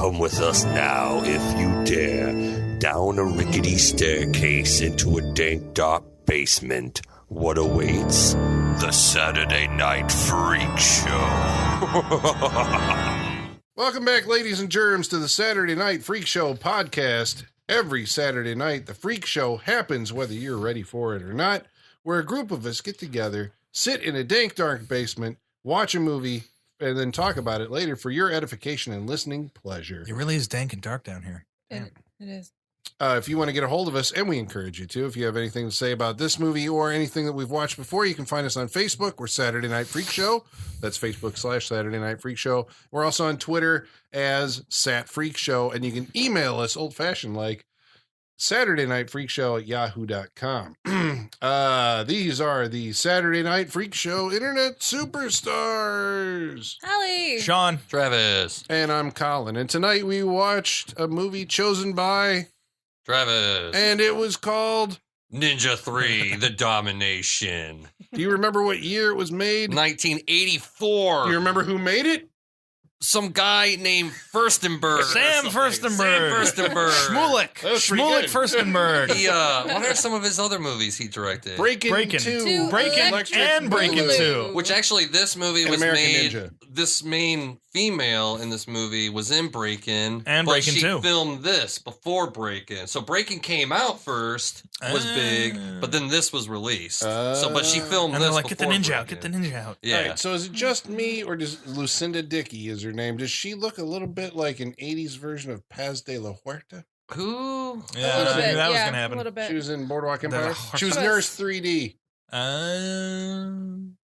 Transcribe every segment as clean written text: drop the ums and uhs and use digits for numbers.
Come with us now, if you dare, down a rickety staircase into a dank, dark basement. What awaits? The Saturday Night Freak Show. Welcome back, ladies and germs, to the Saturday Night Freak Show podcast. Every Saturday night, the Freak Show happens whether you're ready for it or not, where a group of us get together, sit in a dank, dark basement, watch a movie, and then talk about it later for your edification and listening pleasure. It really is dank and dark down here. It is. If you want to get a hold of us, and we encourage you to, if you have anything to say about this movie or anything that we've watched before, you can find us on Facebook. We're Saturday Night Freak Show. That's Facebook/Saturday Night Freak Show. We're also on Twitter as Sat Freak Show, and you can email us old-fashioned like Saturday Night Freak Show at yahoo.com. These are the Saturday Night Freak Show Internet Superstars. Holly. Sean. Travis. And I'm Colin. And tonight we watched a movie chosen by Travis. And it was called Ninja 3, The Domination. Do you remember what year it was made? 1984. Do you remember who made it? Some guy named Furstenberg. Sam Furstenberg. Shmulik. Shmulik Furstenberg. He, what are some of his other movies he directed? Breakin' 2. Breakin' and Breakin' 2. Which actually, this movie An was American made. Ninja. This main female in this movie was in Breakin'. And but Breakin' she 2. filmed this before Breakin'. So Breakin' came out first, was big, but then this was released. But she filmed And this they're like, get the before ninja out, Breakin'. get the ninja out. Yeah. All right, so is it just me, or does Lucinda Dickey is her name? Does she look a little bit like an 80s version of Paz de la Huerta? Who? Yeah, A little I bit. knew that was yeah, going to happen. A little bit. She was in Boardwalk De la Empire. Huerta. She was Nurse 3D.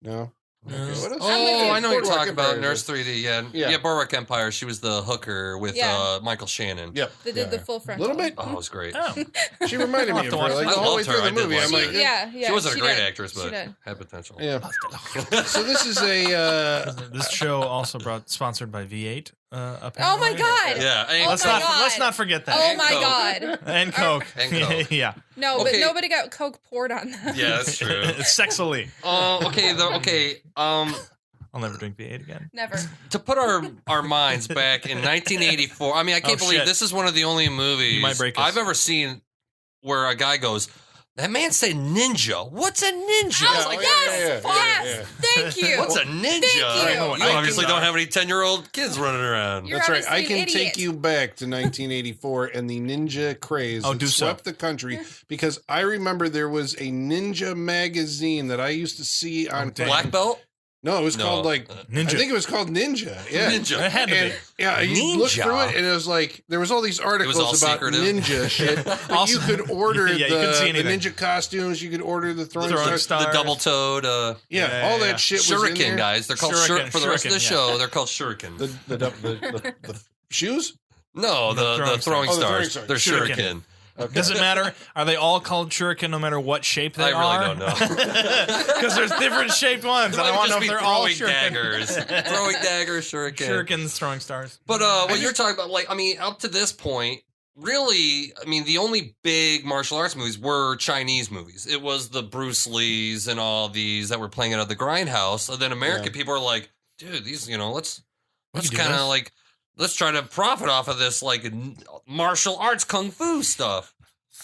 No? Okay, what else? Oh, I know you're Boardwalk talking about Empire Nurse is 3D. Yeah, Yeah. yeah. Boardwalk Empire. She was the hooker with Yeah. Michael Shannon. Yep. They did the full A frontal. little bit. Oh, it was great. Oh. She reminded I'll me have of to her. watch Like that. the I whole way loved her. through the I did movie, I'm like like, her. Yeah. She wasn't a great did. actress, She but did. had potential. yeah. So this is a This show also sponsored by V8. Apparently. Oh my God. Yeah. Oh Let's my not God. let's not forget that. Oh And my Coke. God. And Coke. And Coke. Yeah. No, Okay. but nobody got Coke poured on them. Yeah, that's true. Sexily. Okay. I'll never drink V8 again. Never. To put our minds back in 1984. I mean, I can't believe shit. this is one of the only movies You might break us. I've ever seen where a guy goes, "That man said ninja. What's a ninja?" I was Yeah, like, yeah, yes, yeah, yes, yeah. thank you. What's a ninja? Thank you. You obviously don't have any 10-year-old kids running around. You're That's right. I obviously can an take idiot. you back to 1984 and the ninja craze that do so. swept the country, because I remember there was a ninja magazine that I used to see on dang. Black belt? No, it was No. called like Ninja. I think it was called Ninja. Yeah. Ninja. It had to And, be. yeah, you look Ninja. through it, and it was like there was all these articles all about secretive. ninja shit. But Also- you could order Yeah, you couldn't see the anything. ninja costumes. You could order the throwing Throwing stars. stars. The double-toed Yeah, all yeah. that shit was in shuriken, there. guys. They're called Shuriken, for the rest of the shuriken, show. They're called shuriken. The shoes. No, the throwing Oh, the throwing stars. stars. They're Shuriken. shuriken. Does it matter? Are they all called shuriken no matter what shape they I are? really don't know. Because there's different shaped ones, It and I might want to know just if be they're all throwing shuriken. daggers. Throwing daggers, shuriken. Shurikens throwing stars. But what you're talking about, like, I mean, up to this point, really, I mean, the only big martial arts movies were Chinese movies. It was the Bruce Lees and all these that were playing it at the Grindhouse. And then American people are like, dude, these, let's can do kind this. of like, let's try to profit off of this, like, martial arts kung fu stuff.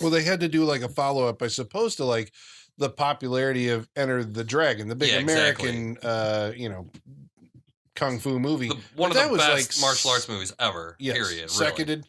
Well, they had to do like a follow up, I suppose, to like the popularity of Enter the Dragon, the big Yeah, American, kung fu movie. One But of that the was, best like, martial arts movies ever, Yes, period. Really. seconded.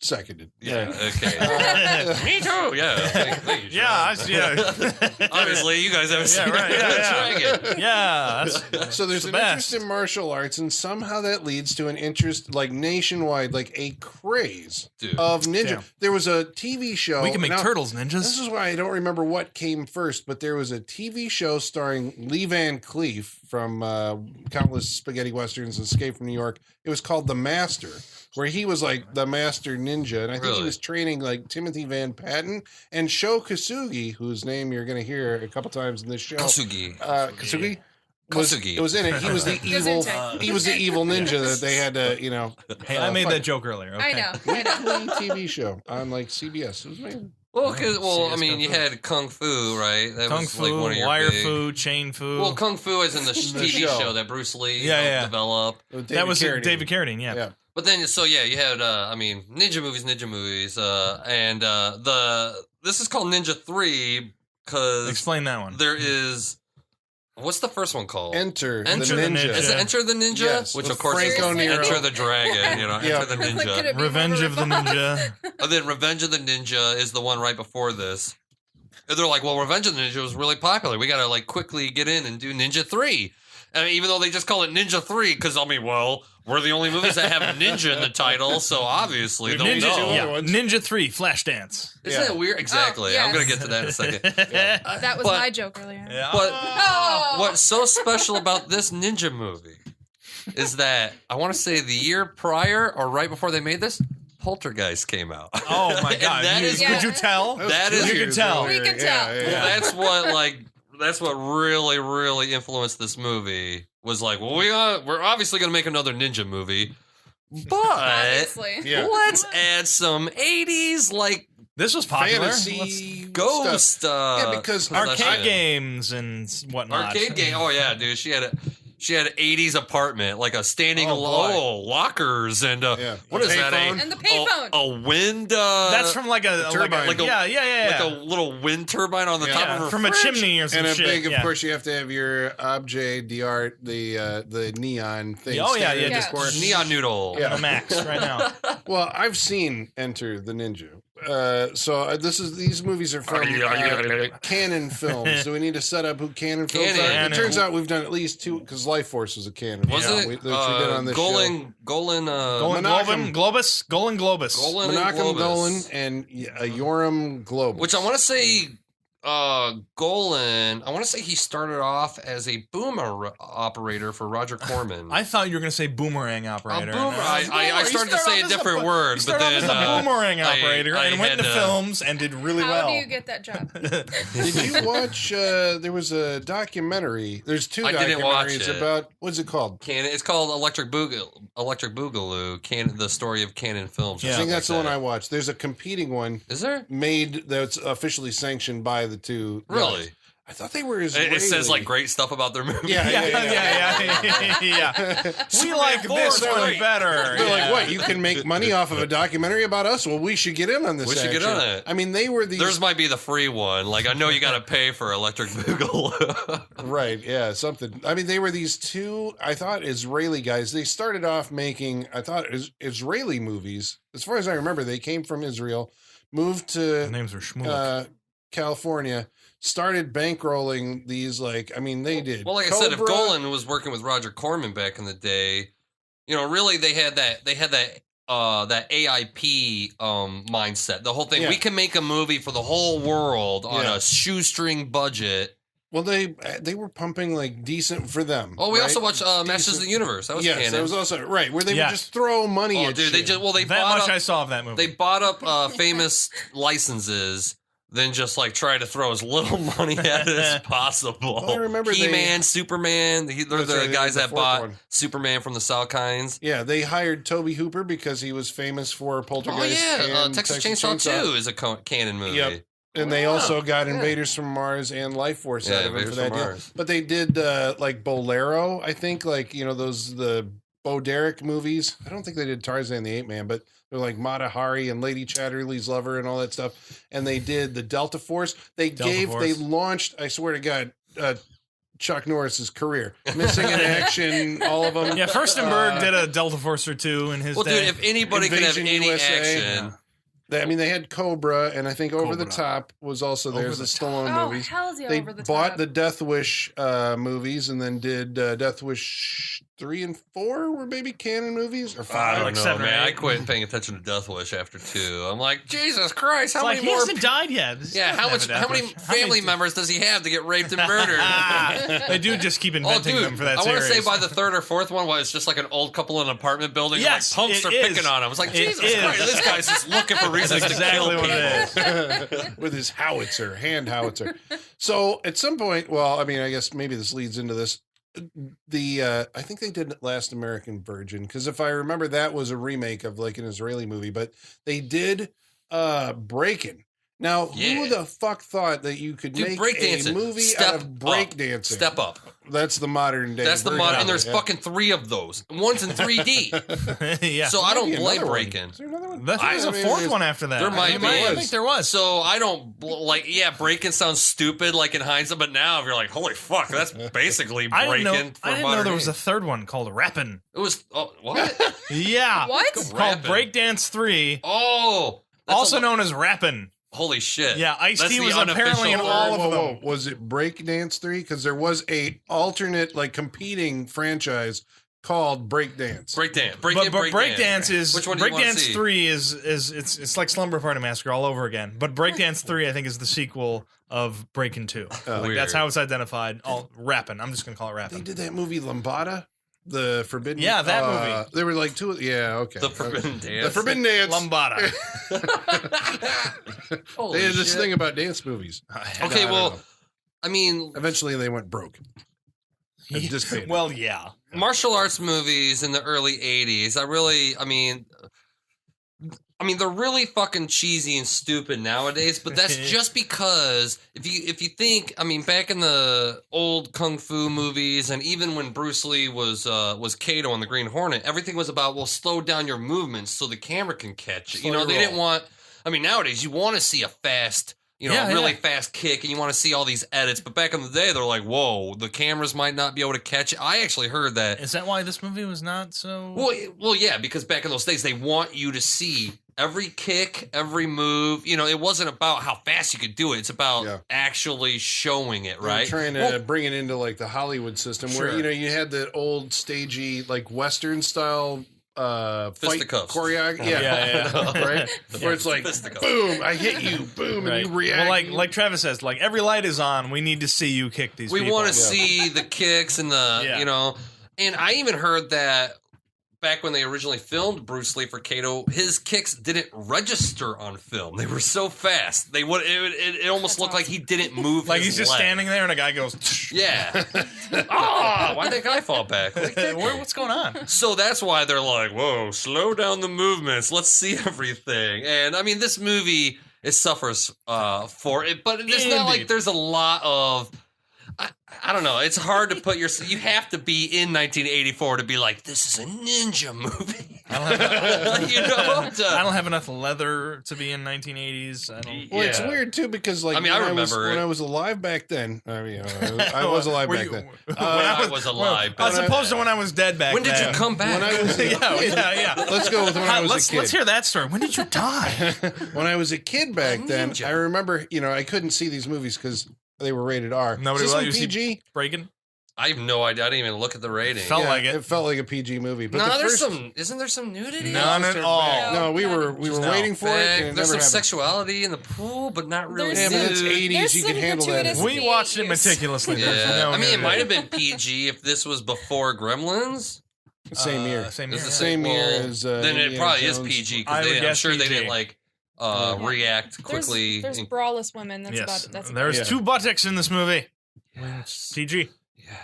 Seconded. Yeah, okay. Me too. Yeah. Please, Yeah, yeah. Obviously, you guys haven't seen right, Dragon. Yeah. So there's the an best. interest in martial arts, and somehow that leads to an interest, like nationwide, like a craze Dude. of ninja. Yeah. There was a TV show. We can make now, turtles This ninjas. is why I don't remember what came first, but there was a TV show starring Lee Van Cleef from countless spaghetti westerns, Escape from New York. It was called The Master, where he was like the master ninja, and I think he Really? was training like Timothy Van Patten and Sho Kosugi, whose name you're going to hear a couple times in this show. Kosugi. Kosugi. Kosugi. It was in it. He was the evil. Gesundheit. He was the evil ninja that they had to, Hey, I made that joke earlier. Okay. I know. TV show on like CBS. It was amazing. Well, I CS mean, Kung you Fu. had Kung Fu, right? That Kung was Fu, like one of your wire big... fu, chain fu. Well, Kung Fu is in the TV show. show that Bruce Lee David developed. that was Carradine. David Carradine, yeah. Yeah. But then, so yeah, you had, ninja movies, and this is called Ninja 3 because Explain that one. there is, what's the first one called? Enter the Enter the Ninja. Ninja. Is it Enter the Ninja? Yes, Which with of course is Franco Nero. Enter the Dragon, Yeah. Enter the Like, could Ninja. it be Revenge more of the Ninja. And then Revenge of the Ninja is the one right before this. And they're like, well, Revenge of the Ninja was really popular. We got to like quickly get in and do Ninja 3. And even though they just call it Ninja 3, because we're the only movies that have ninja in the title, so obviously they'll Ninja, know. yeah. ones. Ninja 3, Flashdance. Isn't that weird? Exactly. yes. I'm going to get to that in a second. That was But- my joke earlier. Yeah. But Oh. what's so special about this ninja movie is that I want to say the year prior or right before they made this, Poltergeist came out. Oh my And God! that is- Could you tell? That was is- 2 you years could tell. earlier. We could tell. That's what really, really influenced this movie. Was like, well, we're obviously going to make another ninja movie, but Obviously. Yeah. let's add some 80s like This was popular. Fantasy ghost Yeah, because Arcade possession. games and whatnot. Arcade game. Oh yeah, dude. She had an 80s apartment, like a standing Oh, boy. lockers and Yeah. what is that? Payphone. And the payphone. A wind. That's from like a turbine. like a, yeah. like a little wind turbine on the Yeah. top Yeah, of her from a fridge. chimney or some And a shit. big, of yeah. course, you have to have your objet d'art, the neon thing. Oh, yeah, standing yeah, in the just corner. Neon noodle. Yeah. On a Max right now. Well, I've seen Enter the Ninja. These movies are from Canon Films. Do we need to set up who Canon Films are? Canon. It turns out we've done at least 2 because Life Force was a Canon. Was film, it? which we did on this show. Golan, Golan Globus. Golan Globus. Golan and Menachem Globus. Golan and Yoram Globus. Which I want to say, Golan. I want to say he started off as a boomer operator for Roger Corman. I thought you were going to say boomerang operator. Boomer. I You started to say a off as different word, you but started off then as a boomerang I- operator I and went had into to- films and did really How well. do you get that job? Did you watch? There was a documentary. There's 2 I didn't watch documentaries it. about what's it called? Canon. It's called Electric Boogaloo. The story of Canon Films. or Yeah. I think something that's the like one I that. watched. There's a competing one Is there? made that's officially sanctioned by the 2. Really? guys. I thought they were Israeli. It says like great stuff about their movie. Yeah, yeah. We like this Four, one great. better. They're Yeah. like, what? You can make money off of a documentary about us? Well, we should get in on this. We should get action. on it. I mean, they were these. Theirs might be the free one. Like I know you got to pay for Electric Boogaloo. Right, yeah, something. I mean, they were these 2, I thought, Israeli guys. They started off making, I thought, Israeli movies. As far as I remember, they came from Israel, moved The to names are Shmulik. California, started bankrolling these, they did. Well, like I said, if Cobra. Golan was working with Roger Corman back in the day, really they had that AIP mindset. The whole thing. Yeah. We can make a movie for the whole world on Yeah. a shoestring budget. Well, they were pumping like decent for them. Oh, we right? also watched Masters of the Universe. That was Yes, canon. that was also right where they Yes. would just throw money oh, at dude, shit. they That bought much up I saw of that movie. they bought up famous licenses. Then just like try to throw as little money at it as possible. Well, I remember He-Man, Superman. They're That's the right, guys the that fourth bought one. Superman from the Salkinds. Yeah, they hired Toby Hooper because he was famous for Oh Poltergeist. yeah, and Texas Chainsaw 2 is a canon movie. Yep. And they Wow. also got Yeah. Invaders from Mars and Life Force Yeah, out of it for Invaders that from deal. Mars. But they did like Bolero, I think, the Bo Derek movies. I don't think they did Tarzan the Ape Man, but they're like Mata Hari and Lady Chatterley's Lover and all that stuff. And they did the Delta Force. They launched, I swear to God, Chuck Norris's career. Missing in Action, all of them. Yeah, Furstenberg did a Delta Force or 2 in his Well, day. dude, if anybody could have Invasion any USA. action, They had Cobra, and I think Over the Cobra. Top was also Over there's the the Stallone Oh, movies. hell's yeah, They over the bought top. the Death Wish movies, and then did Death Wish 3 and 4 were maybe canon movies or I 5. don't like know, 7 or man. I 8. quit paying attention to Death Wish after 2. I'm like, Jesus Christ, how It's like, many he more? hasn't died yet. This Yeah, doesn't how have many it happen. family members does he have to get raped and murdered? They do just keep Oh, inventing dude, them for that I want series. to say by the 3rd or 4th one, it's just like an old couple in an apartment building. Yes, and like punks it are is. picking on him. It's like, It Jesus is. Christ, this guy's just looking for reasons That's to kill exactly what people. it is. With his hand howitzer. So at some point, well, I mean, I guess maybe this leads into this. I think they did Last American Virgin because if I remember, that was a remake of like an Israeli movie, but they did Breakin', Now, Yeah. who the fuck thought that you could Dude, make breakdancing. a movie Step out of breakdancing? Step up. That's the modern day. That's the version mod, of and there's it, fucking 3 of those. One's in 3D. yeah. So I don't Maybe blame another one. breaking. Is there another one? I think there's a mean, fourth there's- one after that. There might be. I think there was. So I don't breaking sounds stupid like in hindsight, but now if you're like, holy fuck, that's basically I didn't breaking. know. for I didn't know modern there was a day. third one called Rappin'. It was what? Yeah. What? Called Rappin'. Breakdance 3, Oh, that's also a- known as Rappin'. Holy shit! Yeah, Ice-T That's the was apparently in unofficial all word. of them. Was it Breakdance 3? Because there was a alternate, like, competing franchise called Breakdance. Breakdance. But Breakdance is Which one do you wanna Breakdance see? 3 is it's like Slumber Party Massacre all over again. But Breakdance 3 I think is the sequel of Breakin' 2. Like, Weird. that's how it's identified. All Rappin'. I'm just gonna call it They Rappin'. did that movie Lambada, the Forbidden. Yeah, that movie. There were like 2. Yeah, okay. The Forbidden Dance. The Forbidden Dance. Lambada. Holy They had this shit. thing about dance movies. Okay, I don't well, know. I mean, Eventually they went broke. And dissipated. Well, yeah. martial arts movies in the early 80s, I mean, they're really fucking cheesy and stupid nowadays, but that's just because if you think, I mean, back in the old kung fu movies, and even when Bruce Lee was Kato on the Green Hornet, everything was about, well, slow down your movements so the camera can catch it. You know, Slow they roll. didn't want. I mean, nowadays you want to see a fast. Really fast kick, and you want to see all these edits. But back in the day, they're like, "Whoa, the cameras might not be able to catch it." I actually heard that. Is that why this movie was not so? Well, yeah, because back in those days, they want you to see every kick, every move. You know, it wasn't about how fast you could do it. It's about actually showing it, They're right? trying to bring it into like the Hollywood system where, Sure. you had the old stagey, like Western style fight Fisticuffs. choreography. Yeah. Right? Where it's like, Fisticuffs. boom, I hit you, boom, Right. and you react. Well, like Travis says, like every light is on. We need to see you kick these. We people. want to see the kicks and the, Yeah. And I even heard that back when they originally filmed Bruce Lee for Kato, his kicks didn't register on film. They were so fast. They would it almost That's looked like he didn't move. Like his he's just leg. standing there, and a guy goes, Yeah. Why'd that guy fall back? What's going on? So that's why they're like, whoa, slow down the movements. Let's see everything. And I mean, this movie, it suffers for it, but it's not like Indeed. there's a lot of. I don't know. It's hard to put you have to be in 1984 to be like, this is a ninja movie. I don't have enough leather to be in 1980s. I don't. Well, it's Yeah. weird too because, like, I mean, I remember when it. I was alive back then. I mean, I was alive Were back you- then. when I was alive. As opposed to when I was dead back When did then. you come back? When I was yeah. let's go with when I was let's a kid. let's hear that story. When did you die? When I was a kid back then, ninja. I remember, I couldn't see these movies because they were rated R. Nobody Is this will one let you see PG? Breaking. I have no idea. I didn't even look at the rating. Felt like it. It felt like a PG movie. But No, the there's first, isn't there some nudity? None at all. No, we were Just waiting for it. And it There's some never happened. sexuality in the pool, but not really. There's Yeah, but it's some- 80s. There's You some can handle that. gratuitous We watched it behaviors. meticulously. Yeah, No, I mean, it no, might have no. been PG if this was before Gremlins. Same year. Same Is year. the Same year well, as, then it Indiana probably is Jones. PG I would because I'm guess sure they PG. didn't react quickly. There's braless women. That's Yes, about. That's there's Yeah. 2 buttocks in this movie. Yes. PG.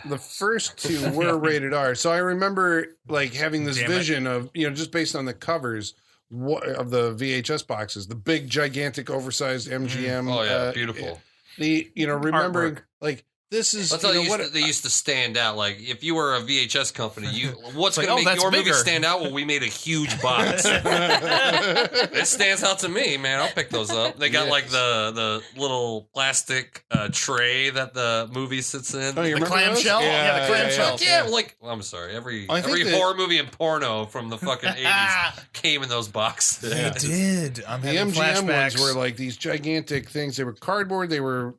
The first 2 were rated R. So I remember like having this Damn it. vision of, just based on the covers of the VHS boxes, the big, gigantic, oversized MGM. Oh yeah, beautiful. Remembering Artwork. like this is, That's how what they used to stand out. Like if you were a VHS company, what's It's like, going to oh, make that's your movie bigger. stand out? Well, we made a huge box. It stands out to me, man. I'll pick those up. They got like the little plastic tray that the movie sits in. Oh, you remember clamshell? those? Yeah, the clamshell. Yeah, I'm sorry. I think Every that- horror movie and porno from the fucking 80s came in those boxes. They did. I'm The having MGM flashbacks. ones were like these gigantic things. They were cardboard. They were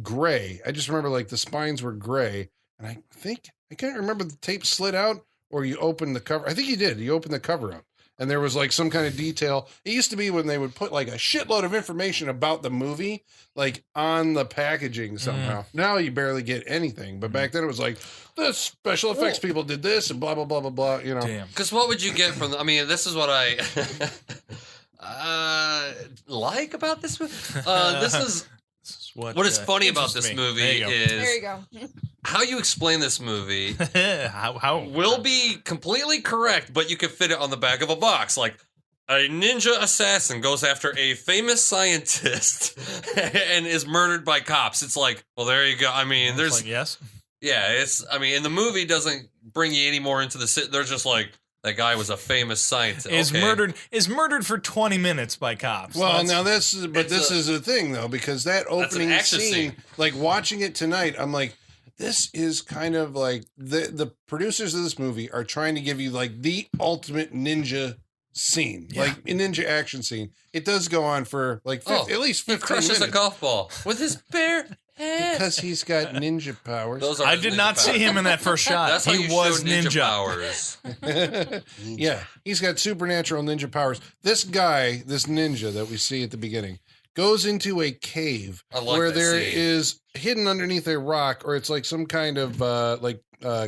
gray. I just remember like the spines were gray. And I can't remember the tape slid out or you opened the cover. I think you did. You opened the cover up. And there was like some kind of detail. It used to be when they would put like a shitload of information about the movie, like on the packaging somehow. Now you barely get anything. But back then it was like, the special effects people did this and blah, blah, blah, blah, blah. Damn. Because what would you get from this is what I like about this movie. This is what is funny about interests this me. movie There you go. There you is go. how you explain this movie how will be completely correct, but you can fit it on the back of a box. Like, a ninja assassin goes after a famous scientist and is murdered by cops. It's like, well, there you go. I mean, It's there's like, yes. yeah, it's. I mean, and the movie doesn't bring you any more into the. They're just like that guy was a famous scientist. Is murdered for 20 minutes by cops. Well, That's- now this is a thing though, because that an opening action scene. like watching it tonight, I'm like, this is kind of like the producers of this movie are trying to give you like the ultimate ninja scene, like a ninja action scene. It does go on for like at least 15 he crushes minutes a golf ball with his bare hand. because he's got ninja powers. Those are I his did ninja not see powers. him in that first shot. That's how he you was show ninja ninja. powers. Yeah, he's got supernatural ninja powers. This guy, this ninja that we see at the beginning, goes into a cave I like where that there scene. is hidden underneath a rock, or it's like some kind of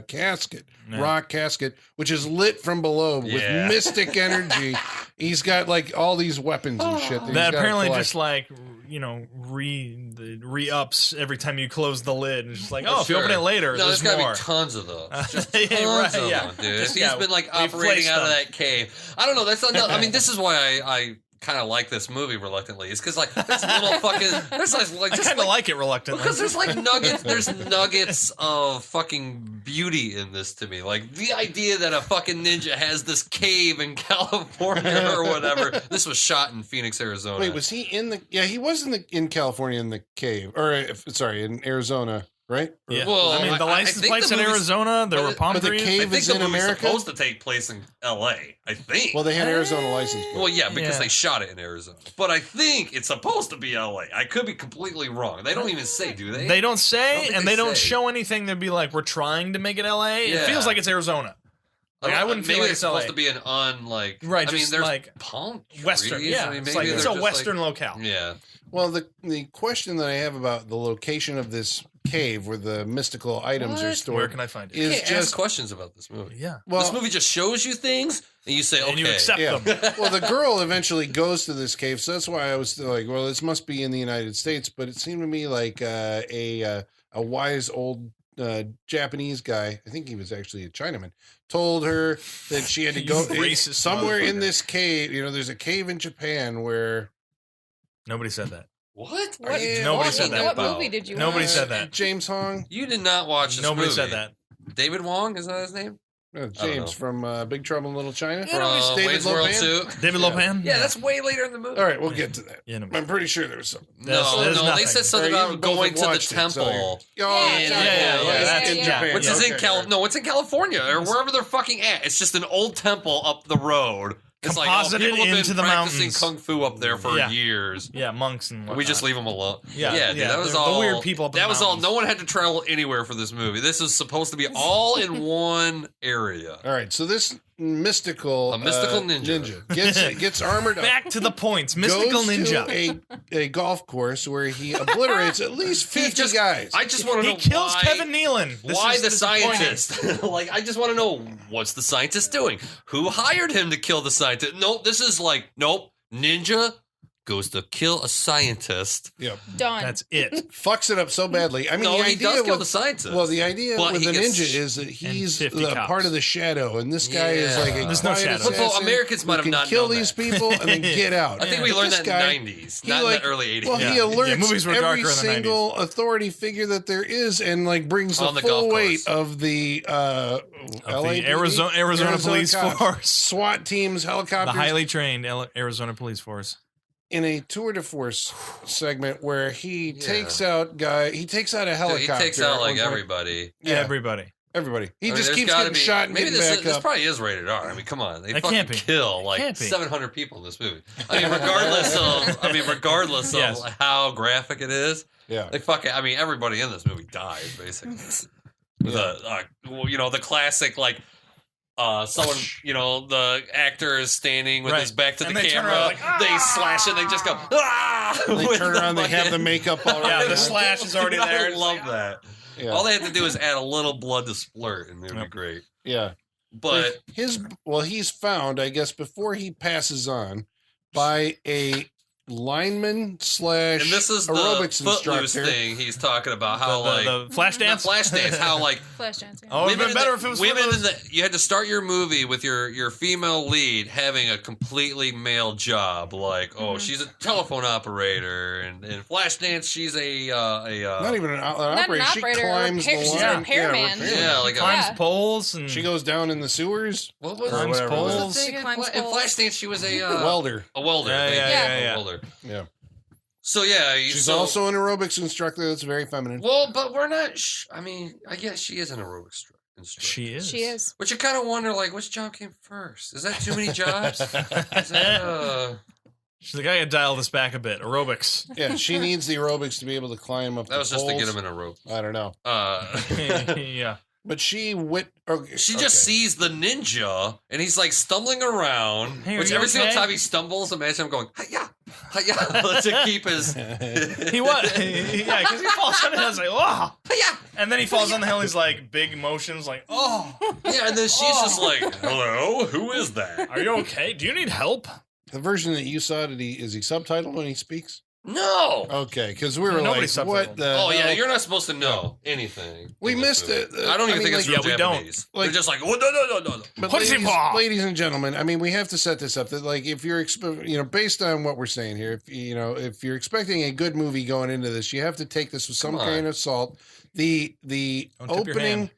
casket, Yeah. rock casket, which is lit from below Yeah. with mystic energy. He's got like all these weapons and shit. That, he's That gotta apparently collect. just like re-ups every time you close the lid. And just like, oh, if you Sure. open it later, No, there's there's got to more. be tons of those. Just Yeah, tons right, of yeah. them, dude. Just, He's yeah, been like we operating placed out of them. that cave. I don't know. That's not. I mean, this is why I kind of like this movie reluctantly. It's because like there's little fucking. There's like I just kind of like it reluctantly. because there's like nuggets. There's nuggets of fucking beauty in this to me. Like the idea that a fucking ninja has this cave in California or whatever. This was shot in Phoenix, Arizona. Wait, was he in the? Yeah, he was in California in the cave, or in Arizona, right? Or- Yeah. Well, I mean, the I license think plates the in movie's- Arizona, there but were it- palm but the trees. cave I think is the in movie's America? supposed to take place in L.A. I think. Well, they had Arizona license plate. Well, yeah, because Yeah. they shot it in Arizona. But I think it's supposed to be L.A. I could be completely wrong. They don't even say, do they? They don't I say, don't think and they they don't say. show anything to be like, we're trying to make it LA. Yeah. It feels like it's Arizona. Like, I wouldn't feel maybe like it's it's LA. supposed to be an Right, I mean, just there's like palm trees. Western. Yeah, I mean, it's maybe like they're it's a just Western like, locale. Yeah. Well, the question that I have about the location of this cave where the mystical items are What? stored Where can I find it? You is can't just ask questions about this movie. Yeah. well, This movie just shows you things, and you say, okay. And you accept yeah. them. Well, the girl eventually goes to this cave, so that's why I was still like, well, this must be in the United States. But it seemed to me like a wise old Japanese guy, I think he was actually a Chinaman, told her that she had to You go racist somewhere in motherfucker. this cave. You know, there's a cave in Japan where Nobody said that. What? What, Yeah, Nobody what, said that. What about? movie did you Nobody watch? said that. James Hong, You did not watch this Nobody movie. said that. David Wong, is that his name? James from Big Trouble in Little China. From David Wayne's World Lopan? 2. David Yeah. Lopan? Yeah, that's way later in the movie. All right, we'll get to that. Yeah, no, I'm pretty sure there was something. There's No, they nothing. said something Or you about both going have to the watched it, so- temple. Oh, Yeah, it's yeah, in yeah. Japan. Which is in Okay, all right. No, it's in California or wherever they're fucking at. It's just an old temple up the road. It's like, Composited people have been into the practicing mountains. kung fu up there for Yeah. years. Yeah, monks and whatnot. We just leave them alone. Yeah, dude, yeah, that was they're all. the weird people up in that the was all. mountains. No one had to travel anywhere for this movie. This is supposed to be all in one area. All right, so this mystical A mystical ninja. gets armored up. Back to the points. Mystical goes ninja. to a golf course where he obliterates at least 50 guys. I just want to He know kills why, Kevin Nealon. This why is the disappointing. scientist? Like, I just want to know what's the scientist doing? Who hired him to kill the scientist? Nope, this is like, nope, ninja goes to kill a scientist. Yep. Done. That's it. Fucks it up so badly. I mean, No, the he idea does kill with the scientist. well, the idea But with he the gets ninja is that he's 50 the cops. part of the shadow, and this guy is Yeah. like a There's no quiet shadow. But assassin Americans who might have can not kill known these that. people and then get out. I think we But learned this that guy, in the 90s, he not in like- the early 80s. Well, he Yeah. alerts Yeah, movies were every darker in the 90s. single authority figure that there is, and like brings the On the full golf weight course. of the Of LAPD? the Arizona Police cops, Force. SWAT teams, The helicopters, highly trained Arizona Police Force. in a tour de force segment where he Yeah. takes out a Dude, helicopter. he takes at out one like point. everybody. Yeah. Everybody. Everybody. He I mean, just there's keeps gotta getting be- shot and maybe getting this, back this up. probably is rated R. I mean, come on, they It fucking can't be. kill like Can't be. 700 people in this movie. I mean, regardless of Yes. how graphic it is, Yeah. like fuck it. I mean, everybody in this movie dies basically. The classic like. Someone, the actor is standing with Right. his back to And the they turn camera. around like, they slash it. They just go, ah! They with turn around, they have the makeup already. Yeah, the slash is already there. I It's love like, that. Yeah. All they have to do is add a little blood to splurt, and it would be Yep. great. Yeah. But he's found, I guess, before he passes on by a lineman slash And this is the aerobics Footloose instructor. thing he's talking about. How the flash dance? The flash dance. How like Flash dancing. Oh, it'd been better if it was women in Footloose. you had to start your movie with your female lead having a completely male job. Like, she's a telephone operator, and in Flashdance she's a Not even an operator. She operator, climbs the she's a line. repairman. yeah, like climbs Yeah. poles and She goes down in the sewers. what was climbs whatever. what was poles. the thing She in climbs in poles. Flashdance? She was a Welder. A welder. Yeah, thank yeah, you. yeah, A yeah. welder. Yeah. So yeah, She's so, also an aerobics instructor that's very feminine. well, but we're not. I mean, I guess she is an aerobics instructor. She is. She is. But you kind of wonder, like, which job came first? Is that too many jobs? Is that, She's like, I gotta dial this back a bit. Aerobics. Yeah, she needs the aerobics to be able to climb up that the was just to get poles. him in a rope. I don't know. Yeah. But she She just sees the ninja, and he's like stumbling around. Hey, are which you every single okay? time he stumbles, imagine him going, "Hi-ya, hi-ya," to keep his. He was. Yeah, because he falls on the hill. He's like, oh. Hi-ya. And then he falls on the hill. He's like, big motions, like, oh. Yeah, and then she's just like, "Hello, who is that?" Are you okay? Do you need help? The version that you saw, is he subtitled when he speaks? No. Okay, because we were Nobody like, what subtitled. the Oh yeah, hell? you're not supposed to know anything. We in this missed movie. it. I don't even I mean, think it's like- real Yeah, we don't. Japanese. Like- They're just like, oh no. But What is he for? ladies and gentlemen, I mean, we have to set this up that, like, if you're, based on what we're saying here, if you're expecting a good movie going into this, you have to take this with some Come on. grain of salt. The Don't tip your opening, hand.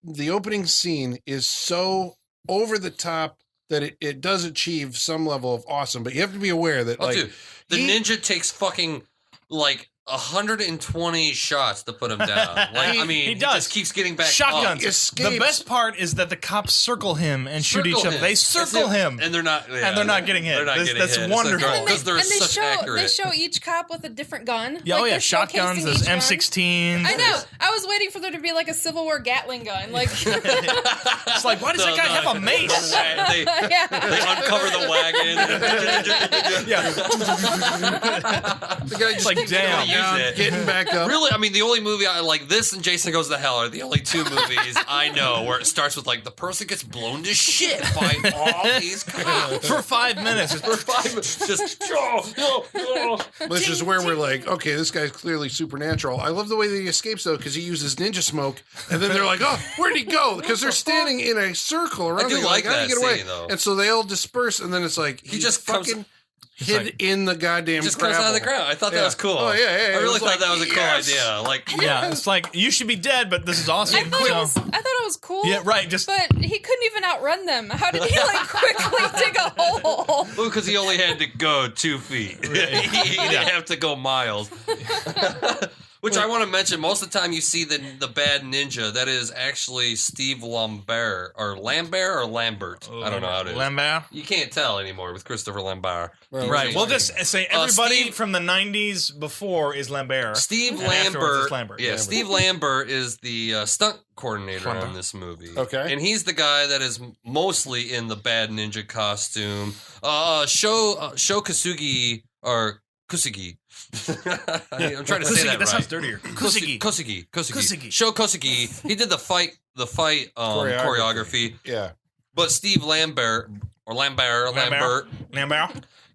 the opening scene is so over the top that it does achieve some level of awesome. But you have to be aware that, Oh, like, dude, the ninja takes fucking like 120 shots to put him down. Like, I mean, he does. just keeps getting back Shotguns. up. escapes. The best part is that the cops circle him and shoot each Circle other. him. They circle him. and they're not. And they're not getting hit. They're not That's- getting that's hit. wonderful. And Because they're they such accurate. They show each cop with a different gun. Yeah, oh Like, yeah, they're shotguns. showcasing There's each gun. M16s. I know. I was waiting for there to be like a Civil War Gatling gun. Like, It's like, why does that guy have a mace? They yeah. uncover the wagon. Yeah. the guy just like, keeps damn. going down, Use it. getting back up. Really, I mean, the only movie I like this and Jason Goes to Hell are the only two movies I know where it starts with like the person gets blown to shit by all these cops. For 5 minutes. For 5 minutes, just Which is where we're like, okay, this guy's clearly supernatural. I love the way that he escapes, though, because he uses ninja smoke. And then they're like, oh, where'd he go? Because they're standing in a circle around I do him. like how do you that get away? scene, though. And so they all disperse, and then it's like, He he's just comes- fucking hid in the goddamn just gravel. comes out of the ground. I thought that Yeah. was cool. Oh, yeah. I It really was thought like, that was a cool yes. idea. Like, Yeah, it's like, you should be dead, but this is awesome. I thought it was cool. Yeah, right. Just But he couldn't even outrun them. How did he like quickly dig a hole? because he only had to go 2 feet. he didn't have to go miles. Which I want to mention, most of the time you see the bad ninja, that is actually Steve Lambert. I don't know how it is. Lambert. You can't tell anymore with Christopher Lambert. Right. We'll just say everybody Steve- from the 90s before is Lambert. Steve And afterwards it's Lambert. Lambert. Yeah, Lambert. Steve Lambert is the stunt coordinator Lambert. on this movie. Okay. And he's the guy that is mostly in the bad ninja costume. Sho Kasugi, or Kusugi. I'm trying to say that That right. sounds dirtier. Kusugi. Kusugi. Sho Kosugi. He did the fight choreography. Yeah. But Steve Lambert, Lambert.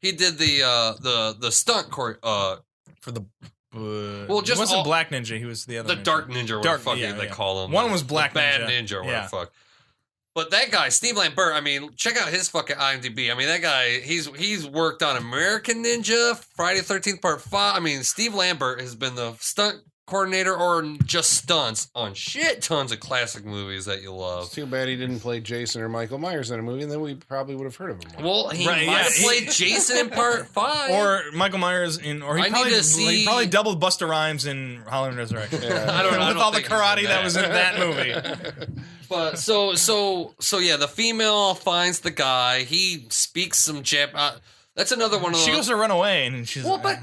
he did the stunt For the. Well, just he wasn't all- Black Ninja. He was the other. the Dark Ninja, or whatever the fuck they call him. One was Black the Bad Ninja. Ninja, or whatever Yeah. the fuck. But that guy, Steve Lambert, I mean, check out his fucking IMDb. I mean, that guy, he's worked on American Ninja, Friday the 13th Part 5. I mean, Steve Lambert has been the stunt coordinator or just stunts on shit tons of classic movies that you It's love. too bad he didn't play Jason or Michael Myers in a movie, and then we probably would have heard of him more. Well, he Right, might yeah, have played Jason in Part 5. Or Michael Myers in, or I he need to see- probably doubled Busta Rhymes in Halloween Resurrection. Yeah. I don't know. I With don't all the think he karate did that was in that movie. But so yeah, the female finds the guy. He speaks some Jap. That's another one of She those. goes to run away, and she's Well, but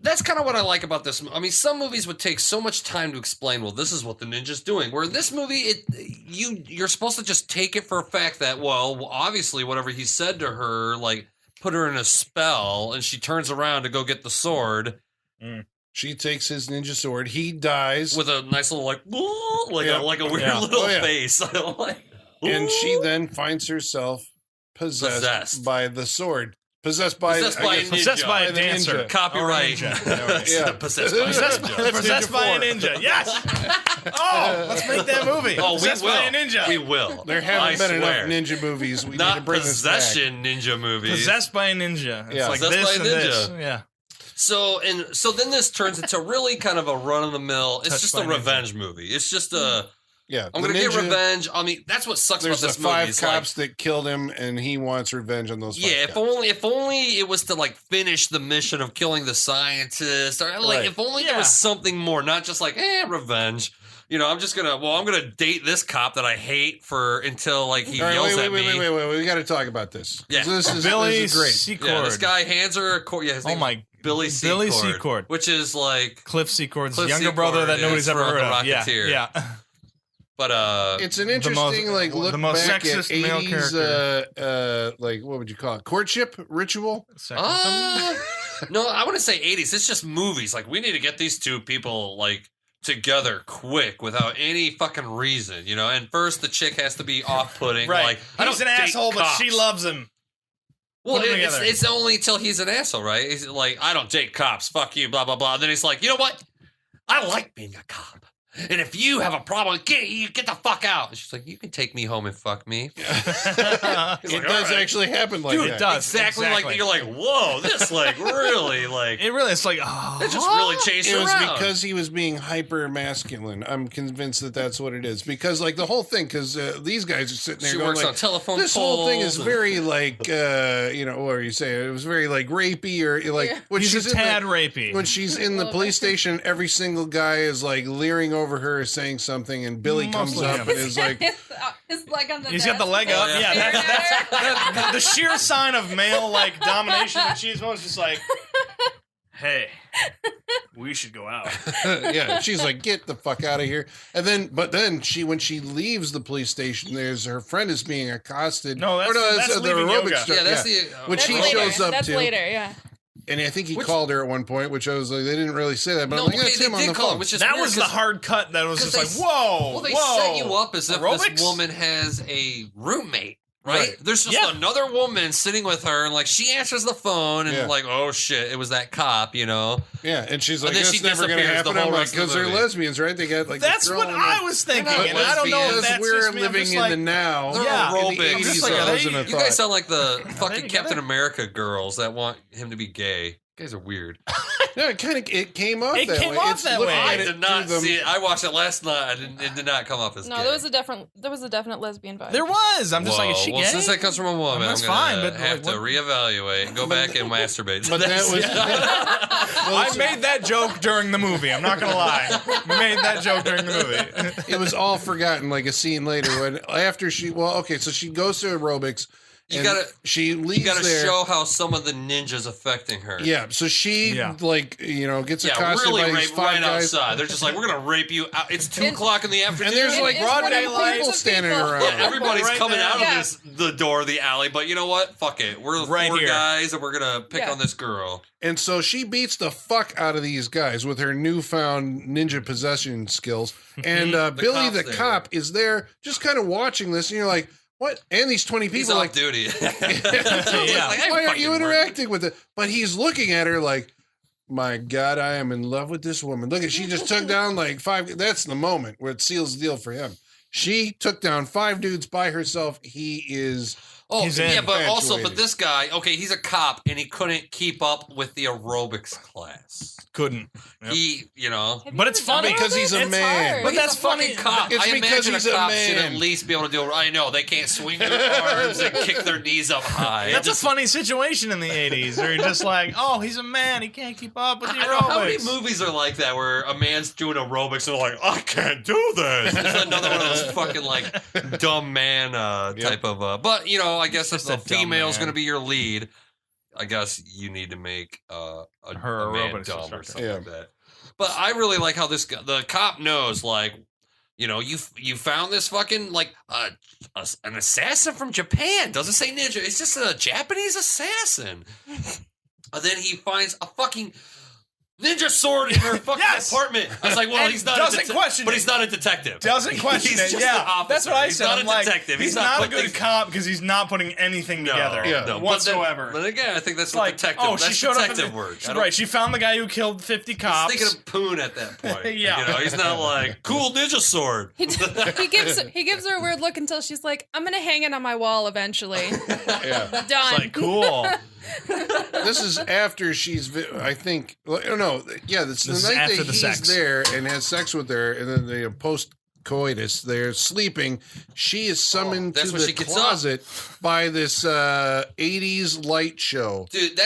that's kind of what I like about this. I mean, some movies would take so much time to explain. Well, this is what the ninja's doing. Where in this movie, you're supposed to just take it for a fact that well, obviously, whatever he said to her, like put her in a spell, and she turns around to go get the sword She takes his ninja sword. He dies. with a nice little like Yeah. a weird Yeah. little Oh, yeah. face. Like, and she then finds herself possessed Possessed. by the sword. Possessed by Possessed by a guess- ninja. Possessed by a By the dancer. ninja. Copyright. Or a ninja. Yeah. Possessed by a ninja. Possessed by a ninja. Yes. Oh, let's make that movie. Oh, we Possessed will. by a ninja. We will. There haven't I been swear. enough ninja movies. We need to Not bring this back. possession ninja movies. Possessed by a ninja. It's Yeah. like Possessed this by a and this. ninja. Yeah. So then this turns into really kind of a run of the mill. It's Touched just by a a ninja. revenge movie. It's just a Yeah, I'm the gonna get ninja- revenge. I mean, that's what sucks about There's the this movie. 5 It's cops that killed him, and he wants revenge on those. 5 yeah, cops. if only it was to like finish the mission of killing the scientist, or like Right. if only there was something more, not just like revenge. You know, I'm gonna date this cop that I hate until like he All right, yells wait, at wait, me. wait. We got to talk about this. Yeah. this is Billy this is great. Secord. Yeah, this guy hands her a cord. Yeah, his name is Billy Secord. Billy Secord. Which is like, Cliff Secord's Cliff younger Secord brother that is nobody's ever from heard The of. Yeah. Rocketeer. Yeah. but It's an interesting most- look the most back sexist at male 80s, like what would you call it? Courtship ritual. no, I wouldn't say 80s. It's just movies. Like, we need to get these two people like together quick without any fucking reason, you know. And first, the chick has to be off-putting. Right. Like, I He's don't an date asshole, but she cops. loves him. Well, Put 'em it's together. only until he's an asshole, right? He's like, I don't date cops. Fuck you, blah blah blah. And then he's like, you know what? I like being a cop. And if you have a problem, get the fuck out. And she's like, you can take me home and fuck me. He's It like, does "All right." actually happen like Dude, that. it does. Exactly, like you're like, whoa, this like really like It really, it's like, oh. it just really changed It was around. because he was being hyper masculine. I'm convinced that that's what it is. Because like the whole thing, because these guys are sitting there she going works like, on telephone this whole thing is poles and- very like, you know, what are you saying? It was very like rapey or like Yeah. when He's she's a in the- tad rapey. when she's in the Well, police station, every single guy is like leering over her, saying something, and Billy comes Mostly up him. and is like, his leg on the He's desk. got the leg Oh, up. yeah. Yeah, Staring at her. the sheer sign of male like domination that she's most just like, hey, we should go out. yeah, she's like, get the fuck out of here. And then, but then when she leaves the police station, there's her friend is being accosted. No, that's- that's the leaving aerobics yoga. stuff, Yeah, that's the Which That's he later. shows up That's to. later, yeah. And I think he Which- called her at one point, which I was like, they didn't really say that, but No, I'm like, okay, that's they him on did the call phone. him, which is That weird was the 'cause- hard cut. That was 'cause just they- like, whoa, Well, they whoa. set you up as if this Aerobics? woman has a roommate, right? Right. There's just Yeah. another woman sitting with her, and like she answers the phone, and Yeah. like, oh shit, it was that cop, you know? Yeah, and she's like, And then that's she never going to disappears the happen. whole I'm like, rest of the because they're movie. lesbians, right? They got like That's this girl what and I was thinking, They're not and I don't know if lesbians. that's we're just me. I'm living just in like, the now. They're Yeah. In the aerobics. 80s, I'm just like, that are they- wasn't a You guys thought. sound like the fucking together? Captain America girls that want him to be gay. You guys are weird. No, it came off It that came way. off It's that looking way. I at it did not through the- see it. I watched it last night. It did not come off as No, gay. there was a definite lesbian vibe. There was. I'm just like, is she well, gay? since that comes from a woman, That's I'm gonna fine, but, have like, to what- reevaluate, go back and masturbate. But that was. I made that joke during the movie. I'm not gonna lie. Made that joke during the movie. It was all forgotten, like a scene later when after she. Well, okay, so she goes to aerobics. You and gotta- She You leaves got to there. show how some of the ninjas affecting her. Yeah, so she Yeah. like gets Yeah, accosted really by these rape 5 right guys. outside. They're just like, we're gonna rape you. It's 2 And- o'clock in the afternoon. And there's It like is broad one of daylight. people of standing people. around. yeah, everybody's Right coming there. out Yeah. of the door of the alley. But you know what? Fuck it. We're Right 4 here. guys, and we're gonna pick Yeah. on this girl. And so she beats the fuck out of these guys with her newfound ninja possession skills. And Billy cop's the there. cop is there just kind of watching this, and you're like, what? And these 20 He's people off like, duty. Yeah. Like, I why aren't fucking you work. interacting with it? But he's looking at her like, my God, I am in love with this woman. Look at, she just took down like 5. That's the moment where it seals the deal for him. She took down 5 dudes by herself. He is. Oh, He's in. yeah, but also, Infatuated. but this guy, okay, he's a cop, and he couldn't keep up with the aerobics class. Couldn't. Yep. He, you know. Have you But it's ever done funny because he's a aerobics? It's man. hard. But He's that's a fucking funny. cop. It's I because imagine he's a a cop should man. at least be able to do it. I know they can't swing their arms and kick their knees up high. That's Just- a funny situation in the 80s where you're just like, oh, he's a man. He can't keep up with the I know how many aerobics. movies are like that where a man's doing aerobics and they're like, I can't do this. It's another one of those fucking like dumb man type of. But you know, I guess if Just the a dumb female's man. going to be your lead, I guess you need to make Her a man aerobics dumb or instructor. something Yeah. like that. But I really like how the cop knows, like, you know, you found this fucking like an assassin from Japan. Doesn't say ninja. It's just a Japanese assassin. And then he finds a fucking ninja sword in her fucking Yes! apartment. I was like, well, And he's not doesn't question but it. he's not a detective. Doesn't question He's it. just Yeah, an officer. that's what I He's said. not I'm a like, detective. he's He's not not a putting good cop because he's not putting anything together Yeah. whatsoever. But again, I think that's It's what like, detective. oh, she that's showed up. detective work. I don't- Right, she found the guy who killed 50 cops. He's thinking of Poon at that point. Yeah. You know, he's not like cool ninja sword. He gives her a weird look until she's like, "I'm gonna hang it on my wall eventually." Yeah. Done. It's like, cool. This is after I think, no, yeah, this This the is night after that the he's sex. there and has sex with her, and then the post-coitus, they're sleeping. She is summoned that's to when the she gets up. closet by this 80s light show Dude,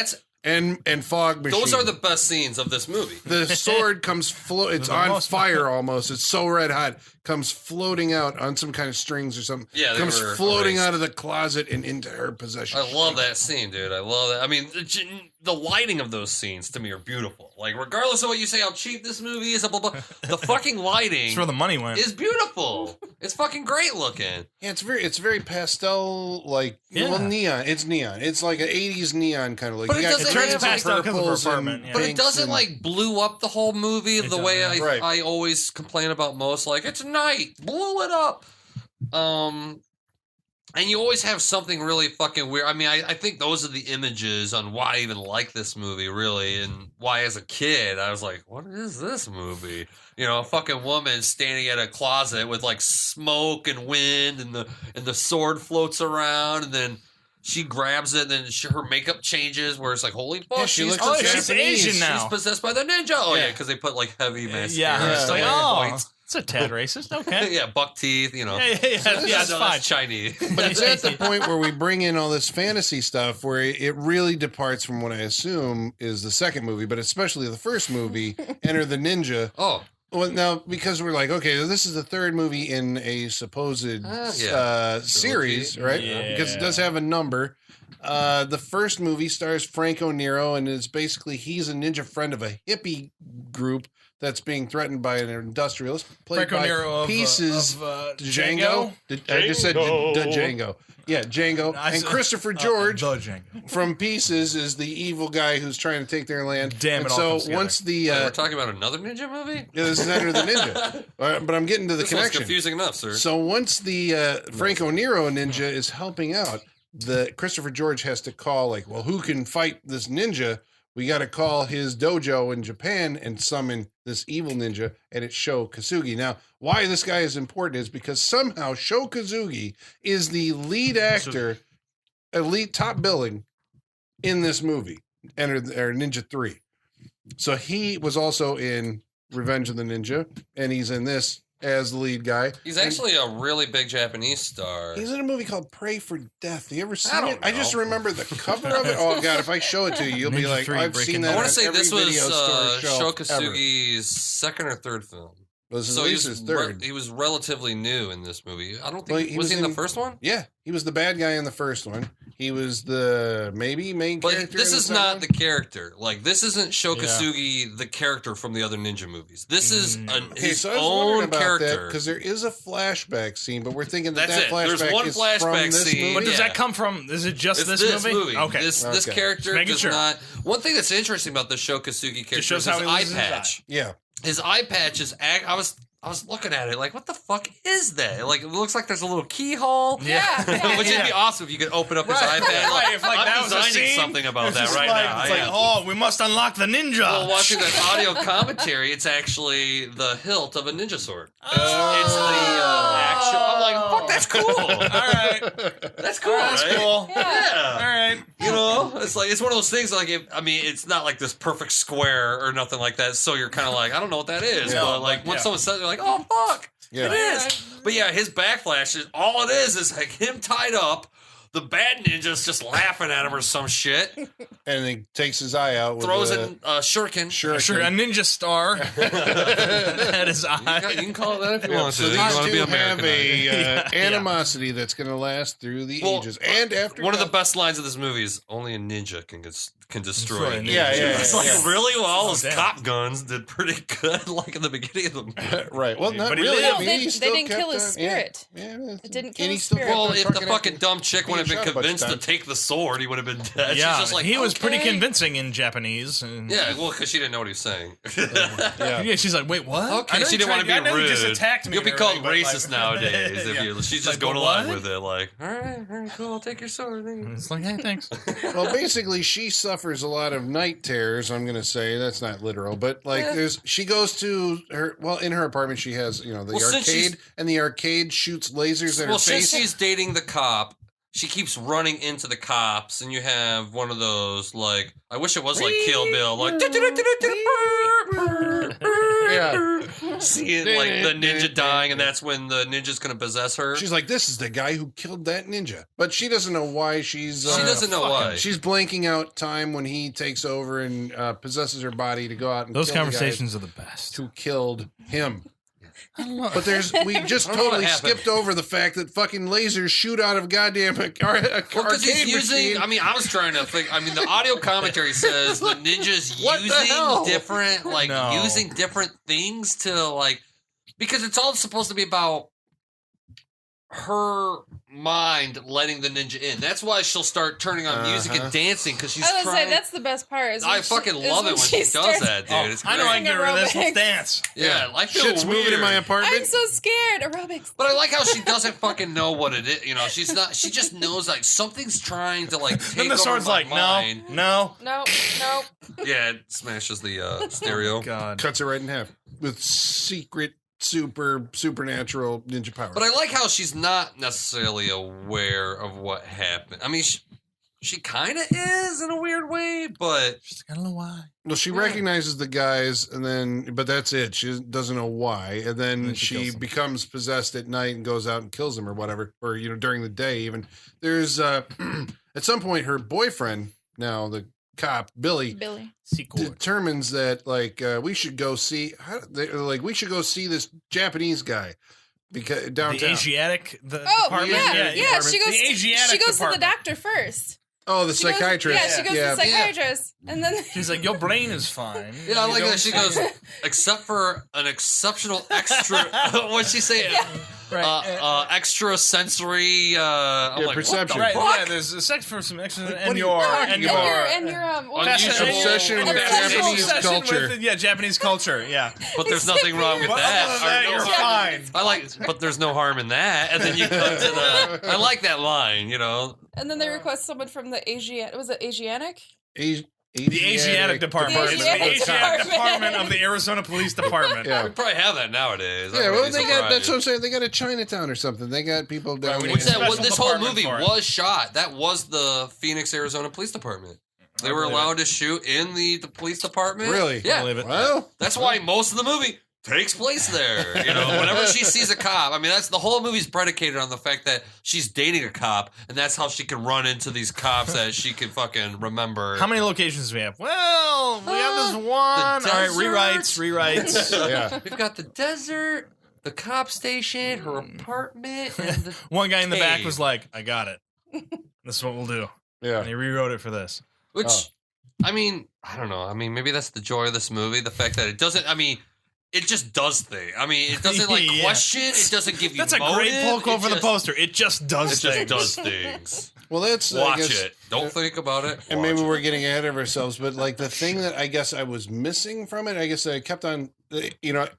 and fog machine. those are the best scenes of this movie. The sword comes it's the on most- fire almost. It's so red hot. Comes floating out on some kind of strings or something. Yeah, they comes were floating erased. out of the closet and into her possession. I love that scene, dude. I love that. I mean, the lighting of those scenes to me are beautiful. Like, regardless of what you say, how cheap this movie is, blah, blah, blah, the fucking lighting That's where the money went. is beautiful. It's fucking great looking. Yeah, it's very pastel, like Yeah. well, neon. It's neon. It's like an '80s neon kind of look. But You it got doesn't greens have, and like, pastel 'cause of her purples and apartment, yeah. But it pinks doesn't and- like blew up the whole movie the way doesn't. Right. I always complain about most. Like, it's night, blew it up. And you always have something really fucking weird. I mean, I think those are the images on why I even like this movie, really, and why as a kid I was like, what is this movie? You know, a fucking woman standing at a closet with like smoke and wind, and the sword floats around, and then she grabs it, and then her makeup changes, where it's like, holy fuck, Yeah, she looks Oh, Japanese. she's Asian she's now. possessed by the ninja. Oh yeah, Yeah. because they put like heavy mascara. Yeah, it's stuff like, like oh, white. it's a tad racist. Okay. Yeah, buck teeth. You know, Yeah, it's No, fine. that's Chinese. But it's at the point where we bring in all this fantasy stuff where it really departs from what I assume is the second movie, but especially the first movie, Enter the Ninja. Oh, Well, now, because we're like, okay, this is the third movie in a supposed series, Trilogy. right? Yeah. Because it does have a number. The first movie stars Franco Nero, and is basically he's a ninja friend of a hippie group that's being threatened by an industrialist played Franco by Nero of Pieces Django. I just said Django. Yeah, Django. I And said- Christopher George The Django. from Pieces is the evil guy who's trying to take their land. Damn, and it all so comes together. once the we're talking about another ninja movie. yeah, this is Enter the Ninja, but I'm getting to the This one's connection. confusing enough, sir. So once the Franco Nero ninja is helping out, the Christopher George has to call like, well, who can fight this ninja? We got to call his dojo in Japan and summon this evil ninja, and it's Sho Kosugi. Now, why this guy is important is because somehow Sho Kosugi is the lead actor, elite top billing in this movie, Ninja 3. So he was also in Revenge of the Ninja, and he's in this as the lead guy. He's actually a really big Japanese star. He's in a movie called Pray for Death. You ever seen I don't it? I just know. remember the cover of it. Oh god, if I show it to you, you'll be Ninja like, 3 I've Breaking seen Bad. that. I want on to say every this was video store Sho shelf ever. Kosugi's second or third film. This is So at he least was, his third. he was relatively new in this movie. I don't Well, think he was was he in the in- first one. Yeah, he was the bad guy in the first one. He was the maybe main But character. this in the is second not one. the character. Like, this isn't Sho Kosugi, the character from the other ninja movies. This is Okay, his so I was wondering own about that character. because there is a flashback scene, but we're thinking that That's that it. flashback There's one is flashback from this scene. movie. But does Yeah. that come from? Is it just It's this movie? Okay. This Okay. character Just making does sure. not. One thing that's interesting about the Sho Kosugi character shows is how his he eye loses his eye. patch. Yeah, His eye patch is. I was looking at it like, what the fuck is that? Like, it looks like there's a little keyhole. Yeah. Which would be awesome if you could open up his eye patch. Right, if, like, that I'm was a designing scene, something about it's that just right like, now. It's like, oh, we must unlock the ninja. Well, watching that audio commentary, it's actually the hilt of a ninja sword. Oh. It's the actual. I'm like, fuck, that's cool. All right. That's cool. That's right? cool. Yeah. All right. You know, it's like it's one of those things. Like, it's not like this perfect square or nothing like that. So you're kind of like, I don't know what that is. Yeah, but like, when yeah. someone says, it, they're like, oh fuck, Yeah. it is. But yeah, his backflash is all it is like him tied up. The bad ninja's just laughing at him or some shit. and he takes his eye out. With Throws a in a shuriken. shuriken. Sure, a ninja star at his eye. You can call it that if you Yeah, want so to. these You want to be two have American. a Yeah. animosity that's going to last through the Well, ages and after. One of the death. best lines of this movie is only a ninja can destroy. Destroy a ninja. Yeah, yeah, It's yeah, like yeah. really well. All his damn. cop guns did pretty good. Like in the beginning of the movie. Right. Well, not But he really. lived. I mean, They- he they still didn't kept kill his on- spirit. Yeah. It didn't And kill he his still spirit. kept Well, on if the trucking fucking after- dumb chick being wouldn't have been shot a bunch of convinced to times. take the sword, he would have been dead. Yeah, She's just like, he was pretty convincing in Japanese. And Yeah, well, because she didn't know what he was saying. yeah, she's like, wait, what? Okay, she didn't want to be rude. He just attacked me. You'll be called already, racist but, like, nowadays. yeah. She's just Like, going but along what? with it. Like, all right, cool. I'll take your sword. It's like, hey, thanks. Well, basically, she suffers a lot of night terrors. I'm going to say that's not literal, but like, she goes to her. Well, in her apartment, she has the arcade, and the arcade shoots lasers at her face. Well, since she's dating the cop, she keeps running into the cops, and you have one of those like, I wish it was like Kill Bill, like seeing like the ninja dying, and that's when the ninja's going to possess her. She's like, this is the guy who killed that ninja, but she doesn't know why. She doesn't know why. She's blanking out time when he takes over and possesses her body to go out and Those kill the conversations guy are the best. who killed him. But we just I don't know what totally happened. skipped over the fact that fucking lasers shoot out of goddamn arcade Because he's using. machine. I mean, I was trying to think. I mean, the audio commentary says the ninja's What the hell? using different, like No. using different things to like, because it's all supposed to be about her mind letting the ninja in. That's why she'll start turning on music and dancing because she's I was trying. say that's the best part. Is I when fucking is love it when she does starts- that, dude. It's I know I can great. get rid of this. Let's Aerobics. dance. Yeah, I feel Shit's moving in my weird. apartment. I'm so scared. Aerobics. But I like how she doesn't fucking know what it is. You know, she's not. She just knows like something's trying to like take Then the over sword's my like, mind. no. No. Yeah, it smashes the stereo. God. Cuts it right in half with secret, supernatural ninja power. But I like how she's not necessarily aware of what happened. I mean, she kind of is in a weird way, but She's like, I don't know why. Well, she recognizes the guys, but that's it. She doesn't know why, and then she she kills them. becomes possessed at night and goes out and kills them or whatever, or during the day. Even there's at some point her boyfriend, now the cop Billy, determines that we should go see we should go see this Japanese guy because downtown. The Asiatic Oh department. yeah. She goes. The Asiatic She goes to the department. doctor first. Oh, the She goes- psychiatrist. She goes to the psychiatrist, and then She's like, your brain is fine. yeah, I You like don't that. She see goes, it." except for an exceptional extra. What'd she say? Right. Extra sensory. I'm like, perception. What the Right, fuck? yeah, there's a sex for some extra, what and are you your talking and about? your and your Unusual obsession with obsession. Japanese culture. Japanese culture. Yeah, But there's nothing wrong with But that. other than that, Or no you're harm. fine. I like, but there's no harm in that. And then you cut to the. I like that line. And then they request someone from the Asiatic. Was it Asiatic? the Asiatic department. The It's the Asiatic Asiatic department. department of the Arizona Police Department. Yeah. We probably have that nowadays. Yeah, well, they got. That's what I'm saying. They got a Chinatown or something. They got people down there. we Which need a special this whole department movie for it. was shot. That was the Phoenix, Arizona Police Department. They were believe allowed to shoot in the police department. Really? Yeah. Believe it. Well, That's why most of the movie takes place there. Whenever she sees a cop, I mean, that's the whole movie's predicated on the fact that she's dating a cop, and that's how she can run into these cops that she can fucking remember. How many locations do we have? Well, we have this one. All right, rewrites. yeah. We've got the desert, the cop station, her apartment, and the One guy in the back cave. was like, I got it. This is what we'll do. Yeah. And he rewrote it for this. Which, I mean, I don't know. I mean, maybe that's the joy of this movie. The fact that it doesn't, I mean, it just does things. I mean, it doesn't Yeah. question. It doesn't give you That's a motive. great pull quote It for the just- poster. It just does It just things. does things. Well, that's I Watch guess- it. Don't think about it. And Watch maybe it. we're getting ahead of ourselves, but like the thing that I guess I was missing from it, I guess I kept on,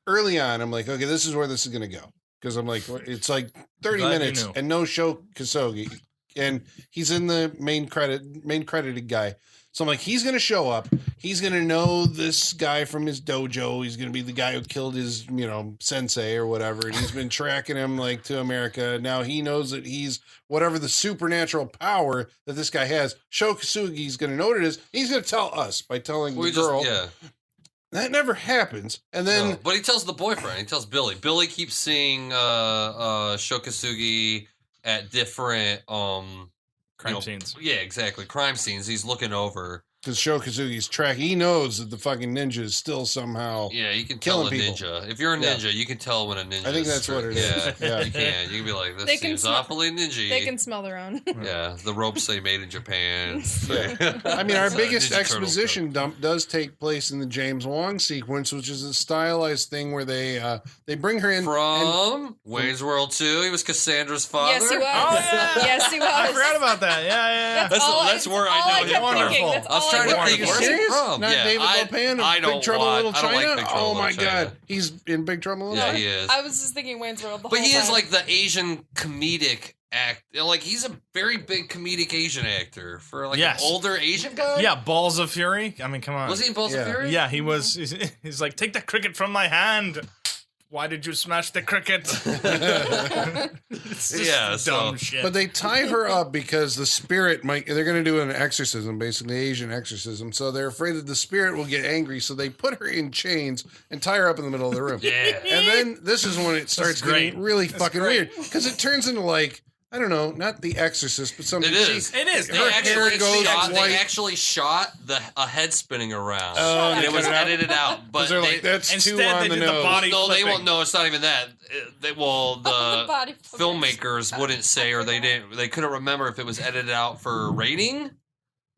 early on, I'm like, okay, this is where this is going to go. Because I'm like, it's like 30 Glad you minutes knew. and no Sho Kosugi. And he's in the main credited guy. So I'm like, he's going to show up. He's going to know this guy from his dojo. He's going to be the guy who killed his, sensei or whatever. And he's been tracking him like to America. Now he knows that he's whatever the supernatural power that this guy has. Sho Kosugi's going to know what it is. He's going to tell us by telling the girl. That never happens. And then, No, but he tells the boyfriend. He tells Billy. Billy keeps seeing Sho Kosugi at different Crime scenes. Yeah, exactly. Crime scenes. He's looking over. because Sho Kosugi's track, he knows that the fucking ninja is still somehow. Yeah, you can tell a Killing ninja. If you're a ninja, you can tell when a ninja. I think is that's what it yeah, is. Yeah. you can. You can be like, this They can seems smell- awfully ninja. They can smell their own. Yeah, the ropes say made in Japan. Yeah. I mean, our It's a biggest Ninja Turtle exposition dump does take place in the James Wong sequence, which is a stylized thing where they bring her in From Wayne's World 2, he was Cassandra's father. Yes, he was. Oh, yeah. Yes, he was. I forgot about that. Yeah. That's where I know him kept from. thinking. That's I was all was trying to Are think you where's it serious? from. Not Yeah, David Lopan I of don't Big Trouble in Little I don't China? like Big Trouble Oh in my Little China. God. He's in Big Trouble in Little Yeah, China? he is. I was just thinking Wayne's World the But whole he is time. like the Asian comedic act. Like he's a very big comedic Asian actor for like Yes. an older Asian guy. Yeah, Balls of Fury. I mean, come on. Was he in Balls Yeah. of Fury? Yeah, he was. He's like, take the cricket from my hand. Why did you smash the cricket? It's just Yeah, dumb so- shit. But they tie her up because the spirit might, they're going to do an exorcism, basically Asian exorcism. So they're afraid that the spirit will get angry. So they put her in chains and tie her up in the middle of the room. Yeah. And then this is when it starts great. getting really That's fucking great. weird because it turns into like, I don't know, not The Exorcist, but something. It is. it is. Her They hair actually, goes shot, white. they actually shot a head spinning around. Oh, and they it was cut it out? edited out. But Because they're they, like, that's instead too on they the did the nose. body- no, they flipping. won't. No, it's not even that. They The body flippers. filmmakers wouldn't say, or they didn't. They couldn't remember if it was edited out for rating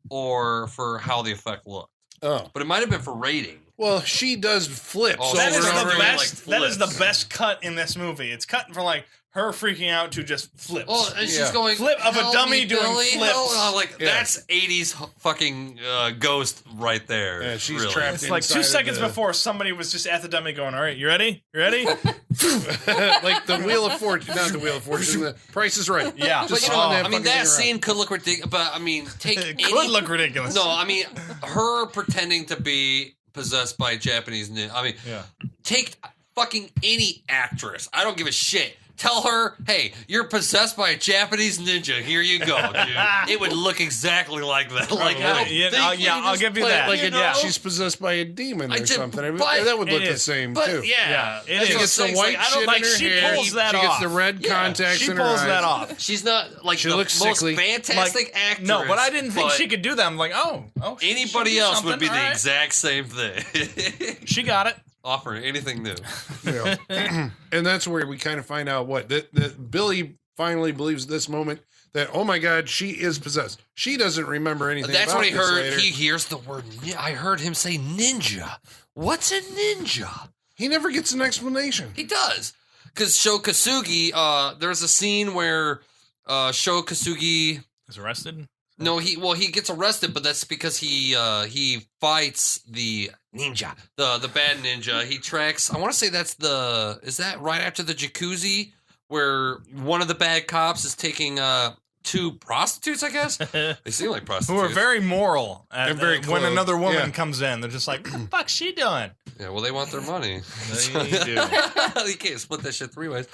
or for how the effect looked. Oh. But it might have been for rating. Well, she does flips Oh, over That is and the over really, again. best. like, That is the flips. best cut in this movie. It's cut from like her freaking out to just flips. Well, and she's Yeah. going Flip of a "Help dummy me, doing Billy, flips." help." Like Yeah. that's 80s fucking ghost right there. Yeah, she's really. trapped it's like inside 2 of seconds the- before somebody was just at the dummy going, "All right, you ready? You ready?" Like the Wheel of Fortune, not the Wheel of Fortune, the Price is Right. Yeah. But Just you know, on that I mean, fucking that thing around. scene could look ridiculous. But I mean, take It any. could look ridiculous. No, I mean, her pretending to be possessed by a Japanese ninja. I mean, Yeah. take fucking any actress. I don't give a shit. Tell her, hey, you're possessed by a Japanese ninja. Here you go, dude. It would look exactly like that. Like, I don't Yeah, think I'll- you yeah, I'll just give you play it that. Like You a, know? She's possessed by a demon I or just- something. I mean, but- that would look It the is. same But too. Yeah, it that's is. She what gets the I'm saying. white Like, I shit don't in like her she hair. pulls that she gets the off. red Yeah. contacts She in her pulls eyes. that off. She's not like She the looks most sickly. fantastic actress. No, but I didn't think but she could do that. I'm like, oh, Anybody she'll do else would be something, the all right. exact same thing. She got it. Offer anything new. Yeah. And that's where we kind of find out that Billy finally believes at this moment that, oh my God, she is possessed. She doesn't remember anything. That's about what he this heard. later. He hears the word. I heard him say ninja. What's a ninja? He never gets an explanation. He does. Because Sho Kasugi, there's a scene where Sho Kasugi. Is arrested. No, he gets arrested, but that's because he fights the ninja, the bad ninja. He tracks. I want to say is that right after the jacuzzi where one of the bad cops is taking 2 prostitutes, I guess. They seem like prostitutes. Who are very moral. They're very when clothed. another woman Yeah. comes in, they're just like, what the fuck's she doing? Yeah, well, they want their money. They do. You can't split that shit 3 ways.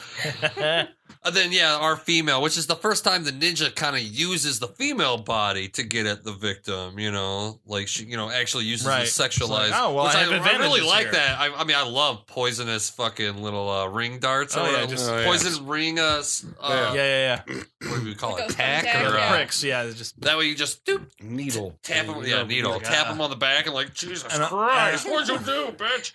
And then, yeah, our female, which is the first time the ninja kind of uses the female body to get at the victim, you know, like she, actually uses Right. the It's sexualized. like, oh, well, which I have really advantages like here. that. I mean, I love poisonous fucking little ring darts. Oh, or yeah, just- Oh, yeah. poison ring. Yeah, yeah. What do we call Like it? a Tack thumbtack, or yeah. Pricks, yeah. It's just that way you just doop, Needle. tap him. Yeah, needle. Like, Tap him on the back and like Jesus And, Christ, what'd you do, bitch?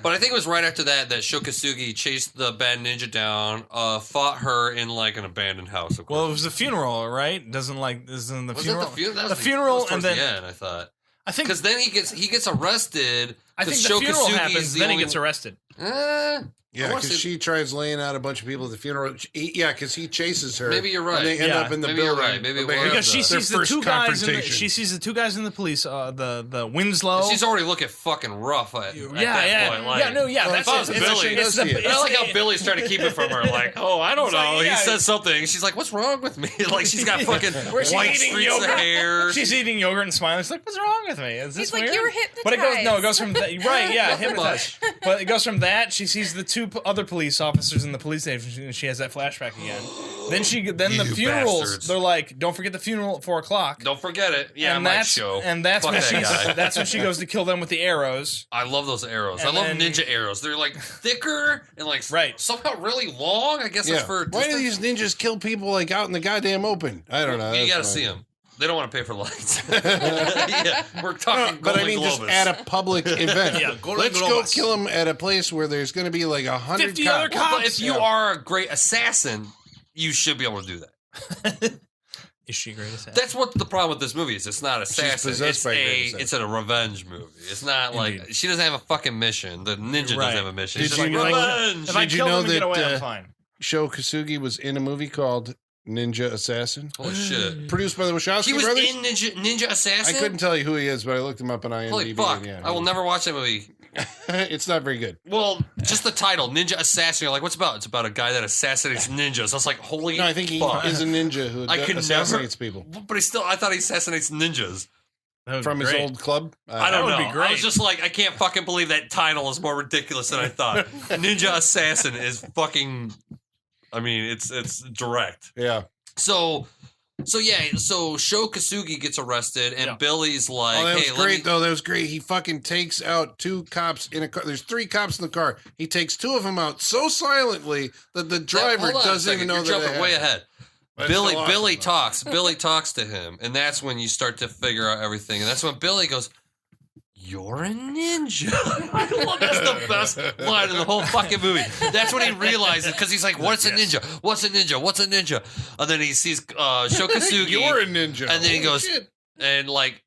But I think it was right after that Sho Kasugi chased the bad ninja down, fought her in like an abandoned house. Of course. well, it was the funeral, right? Isn't the was funeral? that the funeral? That was the funeral, that was and towards then the end, I thought, I think because then he gets arrested. I think 'cause the Sho funeral Kasugi is happens, the then he only- gets arrested. Yeah, I wanna because say- she tries laying out a bunch of people at the funeral. Yeah, because he chases her. Maybe you're right. And they end Yeah. up in the Maybe you're building. right. Maybe it They was have Because she their sees the first 2 guys. confrontation. She sees the 2 guys in the police. The Winslow. She's already looking fucking rough at that yeah. point. Like, Yeah, no, yeah. Well, That's if I was it. Billy, It's the- I I like it's how the- Billy's trying to keep it from her. Like, oh, I don't It's like, know. yeah. He says something. She's like, what's wrong with me? Like, she's got fucking Where's she white eating streaks of yogurt? hair. She's eating yogurt and smiling. She's like, "What's wrong with me? Is this He's like, weird?" "You were But it goes hypnotized." it goes from right, yeah, Not hypnotized. But it goes from that. She sees the 2 other police officers in the police station, and she has that flashback again. Then the You funerals. bastards. They're like, "Don't forget the funeral at 4:00." Don't forget it. Yeah, and my that's show. and that's Fuck when that guy. that's when she goes to kill them with the arrows. I love those arrows. And I love then- ninja arrows. They're like thicker and like Right. somehow really long. I guess Yeah. that's for. Why do these ninjas kill people like out in the goddamn open? I don't know. You That's got to fine. see them. They don't want to pay for lights. Yeah, we're talking. But I Golden mean, just Globus. at a public event. Yeah, Golden Let's go Globus. kill him at a place where there's going to be like 100 50 other cops. cops. But if you Yeah. are a great assassin, you should be able to do that. Is she great assassin? That's what the problem with this movie is. It's not assassin. possessed It's by a great assassin. it's a revenge movie. It's not like Indeed. she doesn't have a fucking mission. The ninja Right. doesn't have a mission. Did It's just you like know- revenge. If I Did you kill know them and get that, away, I'm fine. Sho Kasugi was in a movie called Ninja Assassin. Holy shit. Produced by the Wachowski He was brothers. in Ninja Assassin? I couldn't tell you who he is, but I looked him up on IMDb. Holy fuck. and yeah, I will never watch that movie. It's not very good. Well, just the title, Ninja Assassin. You're like, what's it about? It's about a guy that assassinates ninjas. I was like, holy No, I think he fuck. is a ninja who I could assassinates people But I thought he assassinates ninjas. from his old club. I don't would know. be great. I was just like, I can't fucking believe that title is more ridiculous than I thought. Ninja Assassin is fucking, I mean, it's direct. Yeah. So Sho Kasugi gets arrested, and Billy's like, Oh, that was hey, great, though. That was great. He fucking takes out 2 cops in a car. There's 3 cops in the car. He takes 2 of them out so silently that the driver doesn't even know You're that jumping way ahead. That's Billy still awesome, talks. Billy talks to him, and that's when you start to figure out everything. And that's when Billy goes, "You're a ninja." I love that's the best line in the whole fucking movie. That's when he realizes because he's like, "What's a ninja? What's a ninja? What's a ninja?" And then he sees Sho Kasugi. You're a ninja. And then he Holy goes, shit. and like,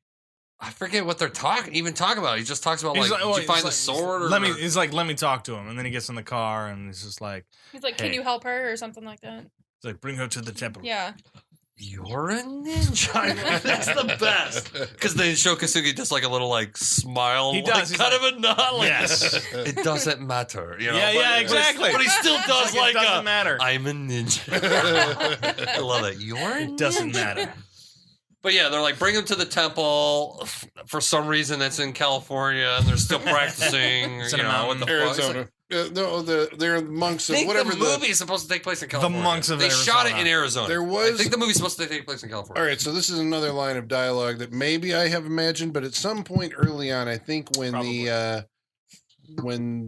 I forget what they're talking about. He just talks about He's like, like, did you find the sword? Or, let me talk to him, and then he gets in the car, and he's just like, He's like, can Hey. you help her or something like that? he's like, bring her to the temple. Yeah. You're a ninja. That's the best. Because then Sho Kasugi does like a little like smile. He does. Like, He's kind like, of a nod. Like, Yes. It doesn't matter. You know? Yeah, but, exactly. But he still does Like, like it doesn't matter. I'm a ninja. I love it. You're a It doesn't ninja. matter. But yeah, they're like, bring him to the temple. For some reason, that's in California, and they're still practicing. It's You in a know, what the mountain. fuck? It's like, Arizona. No, they're monks I of think whatever the movie is supposed to take place in California. monks of They shot it Arizona. in Arizona. There was- I think the movie's supposed to take place in California. All right, so this is another line of dialogue that maybe I have imagined, but at some point early on, I think when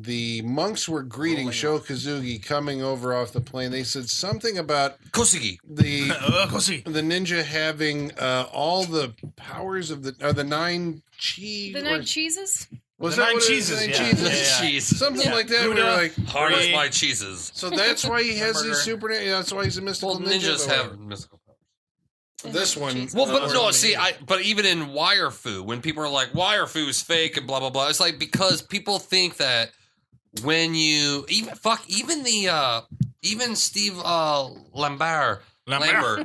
the monks were greeting Sho Kasugi coming over off the plane, they said something about Kosugi. the Kosi. the ninja having all the powers of the 9 chi. The 9 cheeses? Was The that 9 what it is? cheeses, 9 yeah. cheeses? Yeah. Cheese. Something Yeah. like that. We were Gouda. like, Hard as Brie. my cheeses. so that's why he has his Hamburger. super. That's why he's a mystical Well, ninja. ninjas but have mystical powers. this one. Well, but no, see, but even in wire fu, when people are like wire fu is fake and blah blah blah, it's like because people think that when you even Steve Lambert,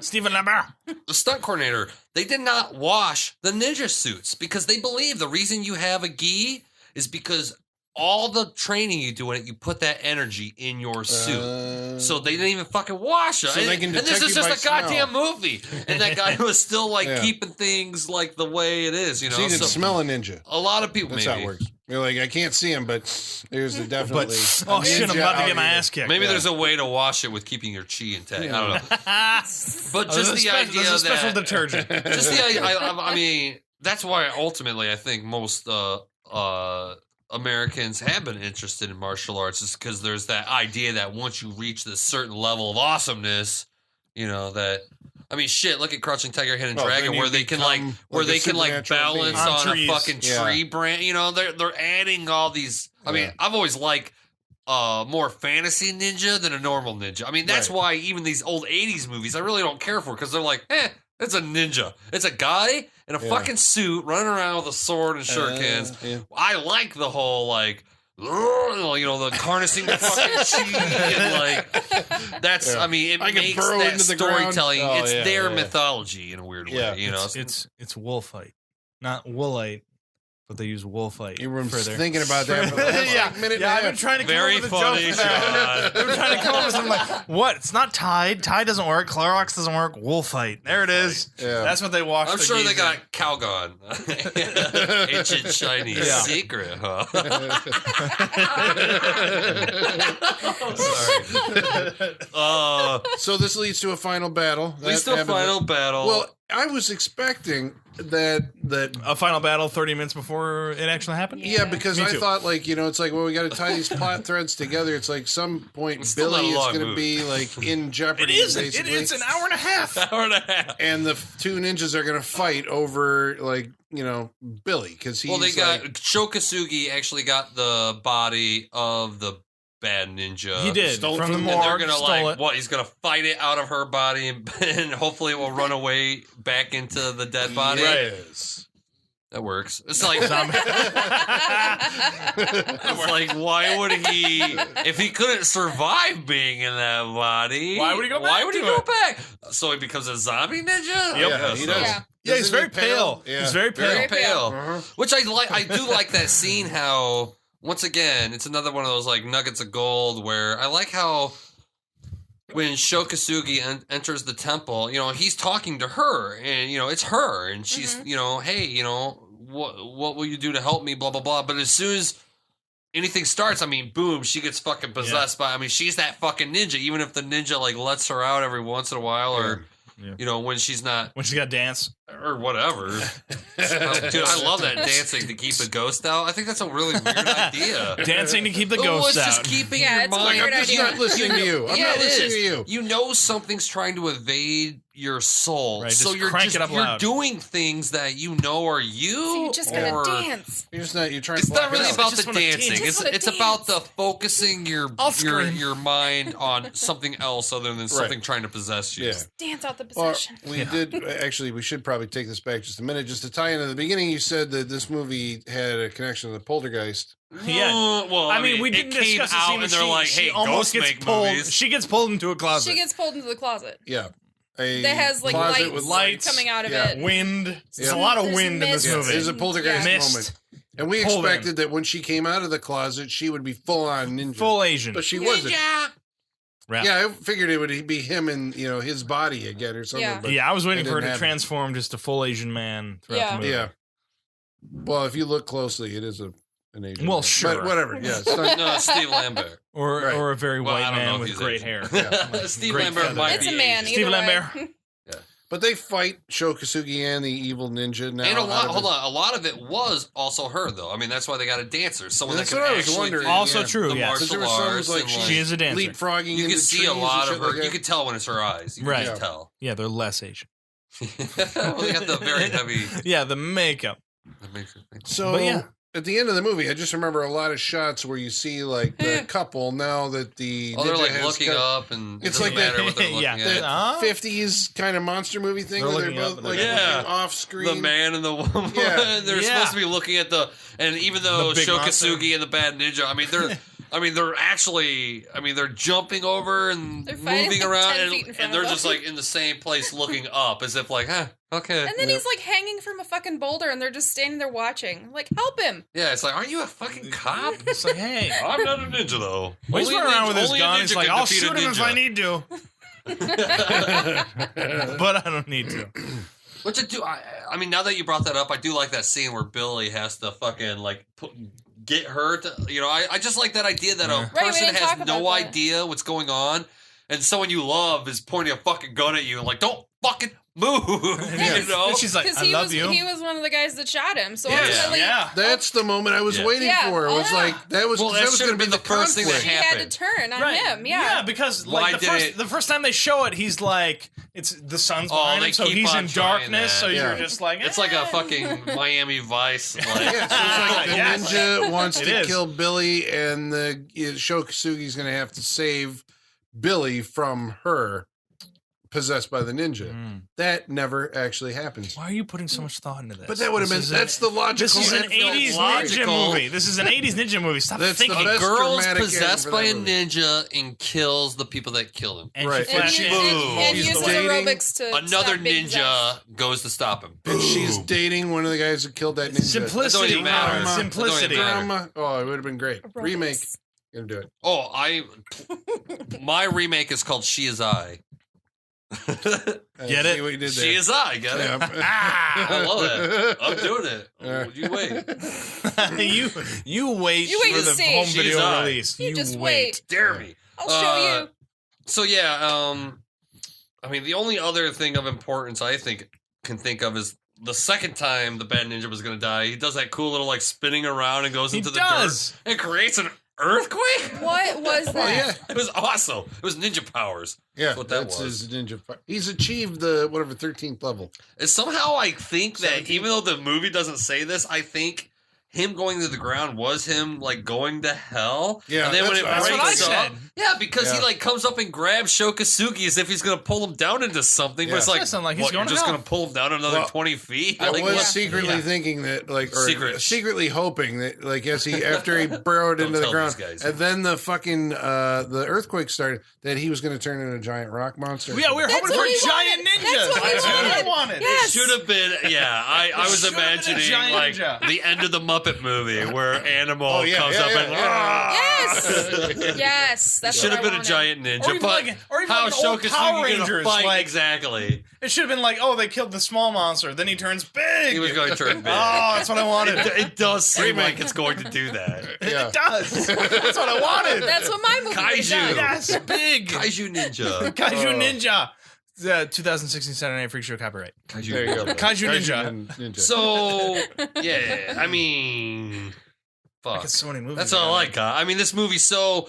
Stephen Lambert. the stunt coordinator, they did not wash the ninja suits because they believe the reason you have a gi is because all the training you do in it, you put that energy in your suit. So they didn't even fucking wash it. So they can and this detect is you just by a goddamn movie. And that guy was still like Yeah. keeping things like the way it is, you know. So you can So smell a ninja. a lot of people That's maybe. how it works. You're like, I can't see him, but there's definitely. But a shit, I'm ninja about to out get my here. ass kicked. Maybe Yeah. there's a way to wash it with keeping your chi intact. I don't know. But There's just the idea there's a special that detergent. just the idea, I mean, that's why ultimately I think most Americans have been interested in martial arts is because there's that idea that once you reach this certain level of awesomeness, you know that. I mean, shit. Look at Crouching Tiger, Hidden Well, Dragon, then where you they can like, become where like a they can like supernatural being. balance On on trees. a fucking Yeah. tree branch. You know, they're adding all these. I mean, Yeah. I've always liked more fantasy ninja than a normal ninja. I mean, that's Right. why even these old '80s movies I really don't care for because they're like, it's a ninja. It's a guy in a Yeah. fucking suit running around with a sword and shurikens. Yeah. I like the whole like. You know, the harnessing the fucking chi and like that's. Yeah. I mean, it I can makes burrow that into the ground. storytelling. Oh, it's yeah, their yeah. mythology in a weird way. Yeah. You know, It's wolfite, not woolite, but they use wolfite. You were for their- thinking about that for the last yeah, like, minute yeah. I've and a been half. trying to come Very up with funny, a joke for that. Sean. I've been trying to come up with something like, what? It's not Tide. Tide doesn't work. Clorox doesn't work. Wolfite. There it is. Yeah. That's what they wash. I'm the sure they geese got in. Calgon, ancient Chinese Yeah. secret, huh? Sorry. So this leads to a final battle. At least That a happens- final battle. Well, I was expecting that A final battle 30 minutes before it actually happened? yeah, because Me I too. thought like, you know, it's like, well, we got to tie these plot threads together. It's like some point It's still not Billy a is long going to movie. be like in jeopardy. It is. basically. It's an hour and a half. hour and a half. And the 2 ninjas are going to fight over like, you know, Billy because he's Well, they got like, Sho Kasugi actually got the body of the bad ninja. He did. Stole it From the from the- And they're morgue. gonna Stole like it. what? He's gonna fight it out of her body, and hopefully it will run away back into the dead body. yes. That works. It's like Zombie. it's like why would he if he couldn't survive being in that body? Why would he go back? So he becomes a zombie ninja? Yep. Yeah, he does. Yeah. Yeah, he's Isn't very he pale. Yeah. He's very pale. Very pale. Uh-huh. Which I like. I do like that scene. How once again, it's another one of those like nuggets of gold. Where I like how when Shokasugi enters the temple, he's talking to her, and it's her, and she's hey, what will you do to help me? Blah blah blah. But as soon as anything starts, I mean, boom, she gets fucking possessed by. I mean, she's that fucking ninja. Even if the ninja like lets her out every once in a while, or. Yeah. When she's not... When she's got to dance. Or whatever. Dude, I love that dancing to keep a ghost out. I think that's a really weird idea. Dancing to keep the ghost it's out. just keeping Yeah, your it's a mind... weird I'm just idea. not listening to you. I'm not it listening is. to you. You know something's trying to evade your soul. Right, so just you're crank it up you're loud. doing things that you know are you. So you just gotta or... dance. You're just not. You're trying It's to block not really it out. about just the wanna dancing. dance. Just wanna It's about the dance. focusing your mind on something else other than something trying to possess you. Yeah. Dance out the Well, possession. we did actually. We should probably take this back just a minute, just to tie into the beginning. You said that this movie had a connection to the Poltergeist. Yeah. Well, I mean, we didn't it came discuss the out scene, and but they're like, she "Hey, almost ghosts gets make pulled. movies." She gets pulled into a closet. She gets pulled into the closet. Yeah, That has like closet lights, with lights. coming out of Yeah. it. Wind. There's Yeah. a lot of There's wind in this mist. yeah. movie. There's a poltergeist Mist. moment, and we Pulled expected that when she came out of the closet, she would be full on ninja. Full Asian. But she wasn't. Rap. Yeah, I figured it would be him and his body again or something. Yeah. But Yeah, I was waiting it for her didn't to happen. transform just a full Asian man throughout Yeah. the movie. Yeah. Well, if you look closely, it is an Asian. Well, man. sure. But whatever. Yeah. It's not, No, it's Steve Lambert. Or Right. or a very Well, I white don't know man if with he's great Asian. hair. Steve Great Lambert feather. might It's be a man. Asian. Steve Either way. Lambert. but they fight Shokasugi and the evil ninja now. And a lot, out of hold his- on, a lot of it was also her, though. I mean, that's why they got a dancer, someone That's that can what I was actually wondering. do Also Yeah. true, the yes. Because there martial were arts. some like and, She is a dancer. leapfrogging. you into can see trees a and lot shit of her. like that. You could tell when it's her eyes. You can Right. just tell. Yeah, they're less Asian. Well, they got the very heavy. Yeah, the makeup. That makes it think. So But yeah. at the end of the movie, I just remember a lot of shots where you see like the couple now that the Oh, they're ninja like has looking cut- up, and it It's doesn't like that- matter what they're looking Yeah. at. Huh? 50s kind of monster movie thing They're where they're looking up both and like they're- Yeah. looking off screen. The man and the woman. Yeah. They're Yeah. supposed to be looking at and even though The big monster. Shokasugi and the bad ninja, they're actually, they're jumping over and They're fighting, moving like, around, 10 and, feet in front and they're of just them. like in the same place looking up as if like, okay. And then he's like hanging from a fucking boulder, and they're just standing there watching. Like, help him! Yeah, it's like, aren't you a fucking cop? It's like, hey. I'm not a ninja though. Well, he's Only a running around ninja- with his only a gun. ninja He's like, can I'll defeat a shoot him if ninja." I need to. But I don't need to. Which I mean, now that you brought that up, I do like that scene where Billy has to fucking like get her to, I just like that idea that a Yeah. Right, we person didn't has talk about no that. idea what's going on, and someone you love is pointing a fucking gun at you and like, don't fucking move, Yeah. you know? And she's like, Because I he love was you. he was one of the guys that shot him. So Yeah. ultimately, Yeah. That's the moment I was Yeah. waiting Yeah. for. It was Yeah. like that was Well, that that was should going have to be been the the first thing that conflict. she happened. had to turn on him. Yeah, because Why like did the first time they show it, he's like, it's the sun's Oh, behind they him, so keep he's on in trying darkness. that. So Yeah. you're just like, It's like a fucking Miami Vice. Like, Yeah, so it's like the Yes. ninja wants It to is. kill Billy, and the Shokasugi's going to have to save Billy from her, possessed by the ninja. Mm. That never actually happens. Why are you putting so much thought into this? But that would have been. This is That's the logical. This is an that felt 80s ninja logical. movie. This is an 80s ninja movie. Stop That's the thinking. best girl's dramatic end possessed for by that a movie. ninja and kills the people that kill him. And Right. she And And, flashes. she's- and she's uses dating aerobics to Another stop being ninja goes to stop him. And she's dating one of the guys who killed that ninja. Simplicity. It don't even matter. Howard, Simplicity. It don't even Drama. Oh, it would have been great. possessed. Remake. Gonna do it. Oh, my remake is called She Is I. Get it? See what you did there. She Is I. Get it? Yeah. I love it. I'm doing it. Yeah. You wait. you wait You wait for to the see. home She's video on. release. You just wait. Dare me. I'll show you. So yeah, the only other thing of importance I can think of is the second time the bad ninja was gonna die. He does that cool little like spinning around and goes He into the does. dirt and creates an earthquake. What was that? Oh yeah, It was awesome. It was ninja powers. yeah. That's what that That's was. his ninja. He's achieved the 13th level. And somehow I think that 17th. even though the movie doesn't say this, I think him going to the ground was him like going to hell. Yeah, and then when it that's what I breaks up, said. because he like comes up and grabs Shokasugi as if he's gonna pull him down into something. But it's like, Doesn't like he's what, you're going to just hell. gonna pull him down another 20 feet? I Like, was what? secretly thinking that, like, or Secret. secretly hoping that, like, as he after he burrowed Don't into the tell ground, these guys. and then the fucking the earthquake started, that he was going to turn into a giant rock monster. Yeah, we were hoping That's for what we giant wanted. ninjas. That's what we wanted. I Yes. Should have been, I was should have been a imagining giant like ninja. the end of the Muppet movie where Animal Oh, yeah, comes yeah, up yeah, and Yes. Yes. That's should what have I been a wanted. giant ninja. Or even but like- or even how like the old Shokasugi Power gonna Rangers, fight like- exactly? It should have been like, oh, they killed the small monster. Then he turns big. He was going to turn big. Oh, that's what I wanted. It does seem like it's going to do that. Yeah. It does. That's what I wanted. That's what my movie would've Kaiju. done. Yes, big. Kaiju Ninja. Kaiju Ninja. The 2016 Saturday Night Freak Show copyright. Kaiju There you go. Kaiju Ninja. So, yeah, I mean, fuck. Like so many movies. That's all I got. I mean, this movie's so...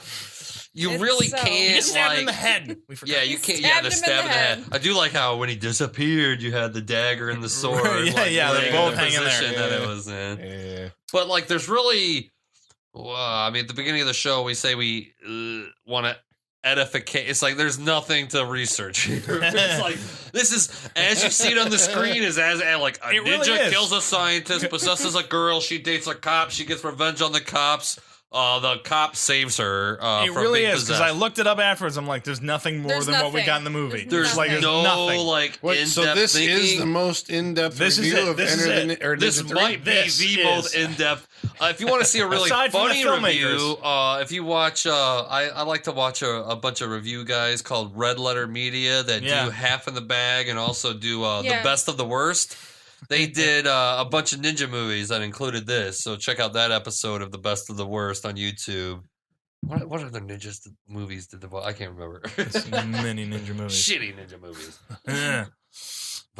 You It's really so- He can't, gets stabbed like... in the head. We forgot. Yeah, you He can't. stabbed Yeah, the him in stab in the the head. head. I do like how when he disappeared, you had the dagger and the sword. Yeah, like, yeah, they're laying both in the hanging there. position that Yeah. it was in. Yeah. But like, there's really. I mean, at the beginning of the show, we say we want to edificate. It's like there's nothing to research here. It's like this is as you see it on the screen is as like a It really ninja is. kills a scientist, possesses a girl, she dates a cop, she gets revenge on the cops. The cop saves her. It from really being is because I possessed. looked it up afterwards. I'm like, there's nothing more There's than what we nothing. got in the movie. There's There's like there's no nothing. like What, in-depth so this thinking. is the most in-depth This is review it. of This is Enter it. the or This Ninja 3? might be This the is- most in-depth. If you want to see a really Aside from the funny review, filmmakers. if you watch, I like to watch a bunch of review guys called Red Letter Media that Yeah. do Half in the Bag and also do the Yeah. best of the worst. They did a bunch of ninja movies that included this, so check out that episode of the best of the worst on YouTube. What other movies did the I can't remember. Many ninja movies. Shitty ninja movies. Yeah.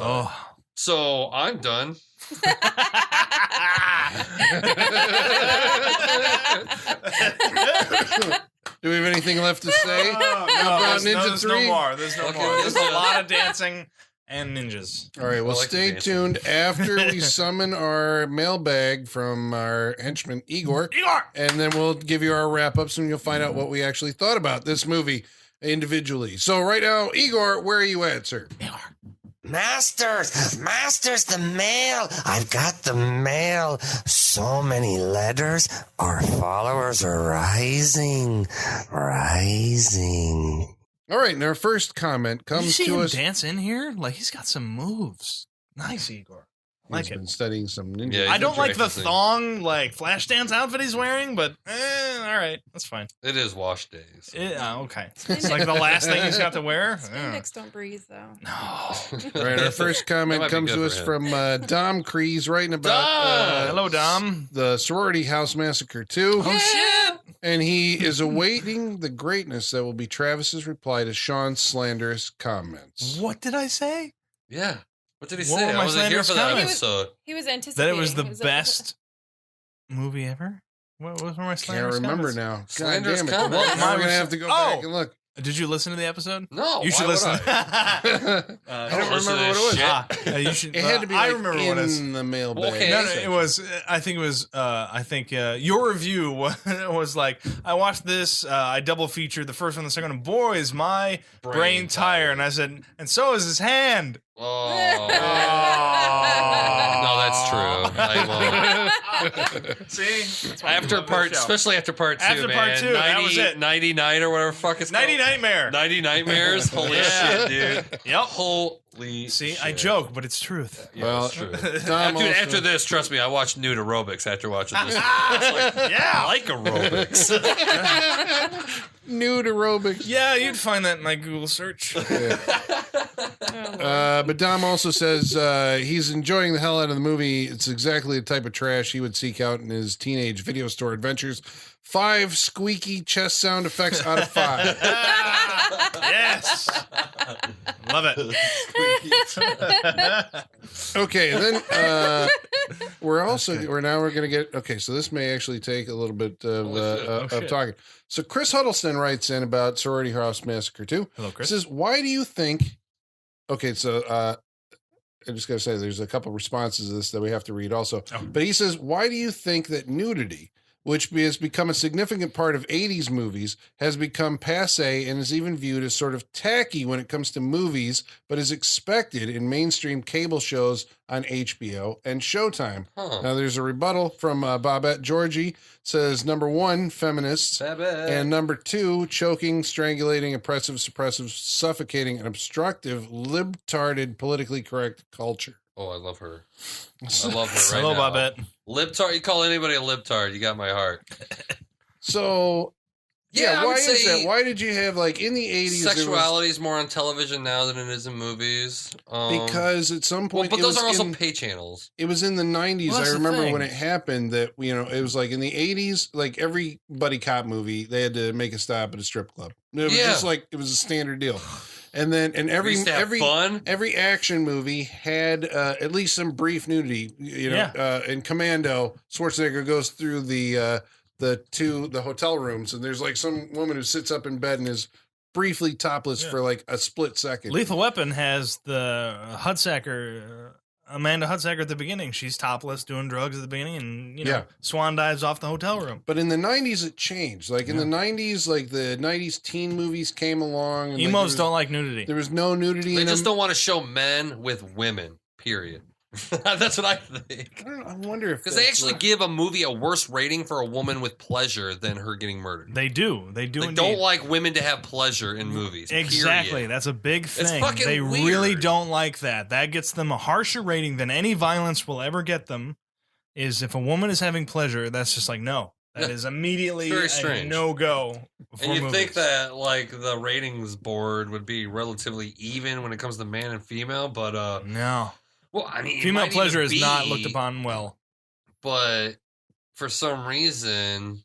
Oh. So I'm done. Do we have anything left to say? No, Ninja there's no 3? more. There's no Okay, more. There's a ninja. lot of dancing and ninjas. All right, well, I like the stay dancing. tuned after we summon our mailbag from our henchman, Igor. Igor! And then we'll give you our wrap-ups and you'll find out what we actually thought about this movie individually. So right now, Igor, where are you at, sir? Masters, the mail. I've got the mail. So many letters. Our followers are rising. All right, and our first comment Did you comes see to him us. dance in here? Like, he's got some moves. Nice, Igor. Like He's it. been studying some ninja. Yeah, he's I don't been like the practicing. thong, like, flash dance outfit he's wearing, but, all right. That's fine. It is wash days. Okay. It's like the last thing he's got to wear. Yeah. Spandex don't breathe though. No. All right, our first That comment might be comes good to for us him. from Dom Kreese writing about Dom! Hello, Dom. the Sorority House Massacre 2. Oh, shit. And he is awaiting the greatness that will be Travis's reply to Sean's slanderous comments. What did I say? Yeah. What did he What say? were my I wasn't here slanderous for that comments? episode. He was That anticipating. it was the He was best movie ever? What were my Can't slanderous remember comments? now. God Slanderous damn it. comments. Well, Mine now we're going was- to have to go Oh! back and look. Did you listen to the episode? No, You should why would listen. I? I don't listen remember to what it was. this shit. You should. It had to be I like remember in what it was. the mailbag. Okay. No, it was. I think it was. I think your review was like, I watched this. I double featured the first one, and the second one. Boy, is my brain tired. And I said, and so is his hand. Oh. No, that's true. I See, will. After part, especially after part two, After man. part two, that was it. 99 or whatever the fuck it's Nighty called. Nightmare. 90 Nightmares? Holy Yeah. shit, dude. Yep. Holy See, shit. I joke, but it's truth. Yeah, Well, that's true. Dom Dude, also- after this, trust me, I watched nude aerobics after watching this. I Yeah. like aerobics. Nude aerobics. Yeah, you'd find that in my Google search. But Dom also says he's enjoying the hell out of the movie. It's exactly the type of trash he would seek out in his teenage video store adventures. 5 squeaky chest sound effects out of 5. Yes. Love it. Okay, and then we're going to get, okay, so this may actually take a little bit of talking. So Chris Huddleston writes in about Sorority House Massacre 2. Hello, Chris. Says, why do you think, okay, so I just got to say, there's a couple responses to this that we have to read also. Oh. But he says, why do you think that nudity, which has become a significant part of 80s movies, has become passé and is even viewed as sort of tacky when it comes to movies, but is expected in mainstream cable shows on HBO and Showtime? Huh. Now, there's a rebuttal from Bobette Georgie. Says, number one, feminists. And number two, choking, strangulating, oppressive, suppressive, suffocating, and obstructive, libtarded, politically correct culture. Oh, I love her. I love her right Hello, now. Bobette. Libtard. You call anybody a libtard, you got my heart. So, Yeah, I why would is say that? Why did you have, like, in the 80s... sexuality is more on television now than it is in movies. Because at some point... but it those was are also in- pay channels. It was in the 90s. Well, that's I the remember thing. when it happened that, it was like in the 80s, like every buddy cop movie, they had to make a stop at a strip club. It was Yeah. just like, it was a standard deal. And then, and We every used to have fun. every action movie had at least some brief nudity. In Commando, Schwarzenegger goes through the hotel rooms, and there's like some woman who sits up in bed and is briefly topless for like a split second. Lethal Weapon has the Hudsacker, Amanda Hudsacker at the beginning. She's topless doing drugs at the beginning, and Yeah. swan dives off the hotel room. But in the 90s, it changed. Like in the 90s, like the 90s teen movies came along. And Emos don't like nudity. There was no nudity They in just them. don't want to show men with women, period. That's what I think. I wonder if Because they that's actually what- give a movie a worse rating for a woman with pleasure than her getting murdered. They do. They do. They indeed. don't like women to have pleasure in movies. Exactly. period. That's a big thing. fucking They weird. really don't like that. That gets them a harsher rating than any violence will ever get them. Is if a woman is having pleasure, that's just like no. That Yeah. is immediately It's very a strange. no-go. And you movies. think that like the ratings board would be relatively even when it comes to man and female, but No. well, I mean, it Female might pleasure even is not be, looked upon well. But for some reason,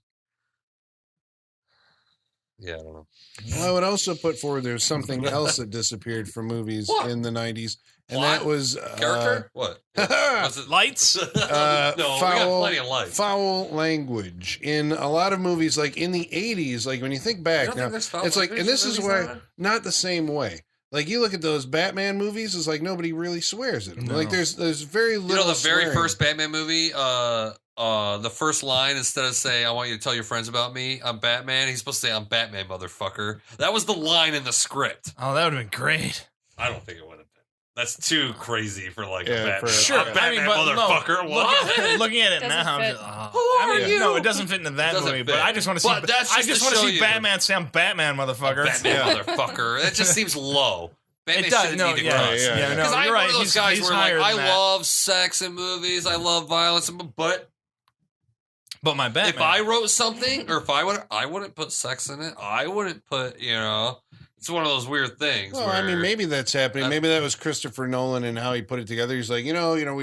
yeah, I don't know. Well, I would also put forward there's something else that disappeared from movies What? in the 90s, and Plot? that was Character? What? Was it Lights? no, we got plenty of lights. foul language in a lot of movies. Like in the 80s, like when you think You back don't now, think there's foul it's like, language and this in is movies why now? not the same way. Like you look at those Batman movies, it's like nobody really swears at them. No. Like there's very little. You know, the very swearing. first Batman movie, the first line, instead of saying, I want you to tell your friends about me, I'm Batman, he's supposed to say, I'm Batman, motherfucker. That was the line in the script. Oh, that would have been great. I don't think it would have been. That's too crazy for like Yeah, a Batman. for- Sure, I'm Batman, motherfucker. What? Looking at it Doesn't now, I'm fit. just, Who are I mean, you? no, it doesn't fit into that Doesn't movie. fit. But I just want to see. But that's I just just to want to show see you. Batman say, "I'm Batman, motherfucker." Batman, motherfucker. That just seems low. Batman It does. shouldn't No, need to yeah, cuss. yeah, no, Because I'm you're one right. of those He's guys where like higher I than that. love sex in movies, I love violence, but But my Batman. if I wrote something, or if I wouldn't put sex in it. I wouldn't put, it's one of those weird things. Well, where, I mean, maybe that's happening. Uh, Maybe that was Christopher Nolan and how he put it together. He's like, we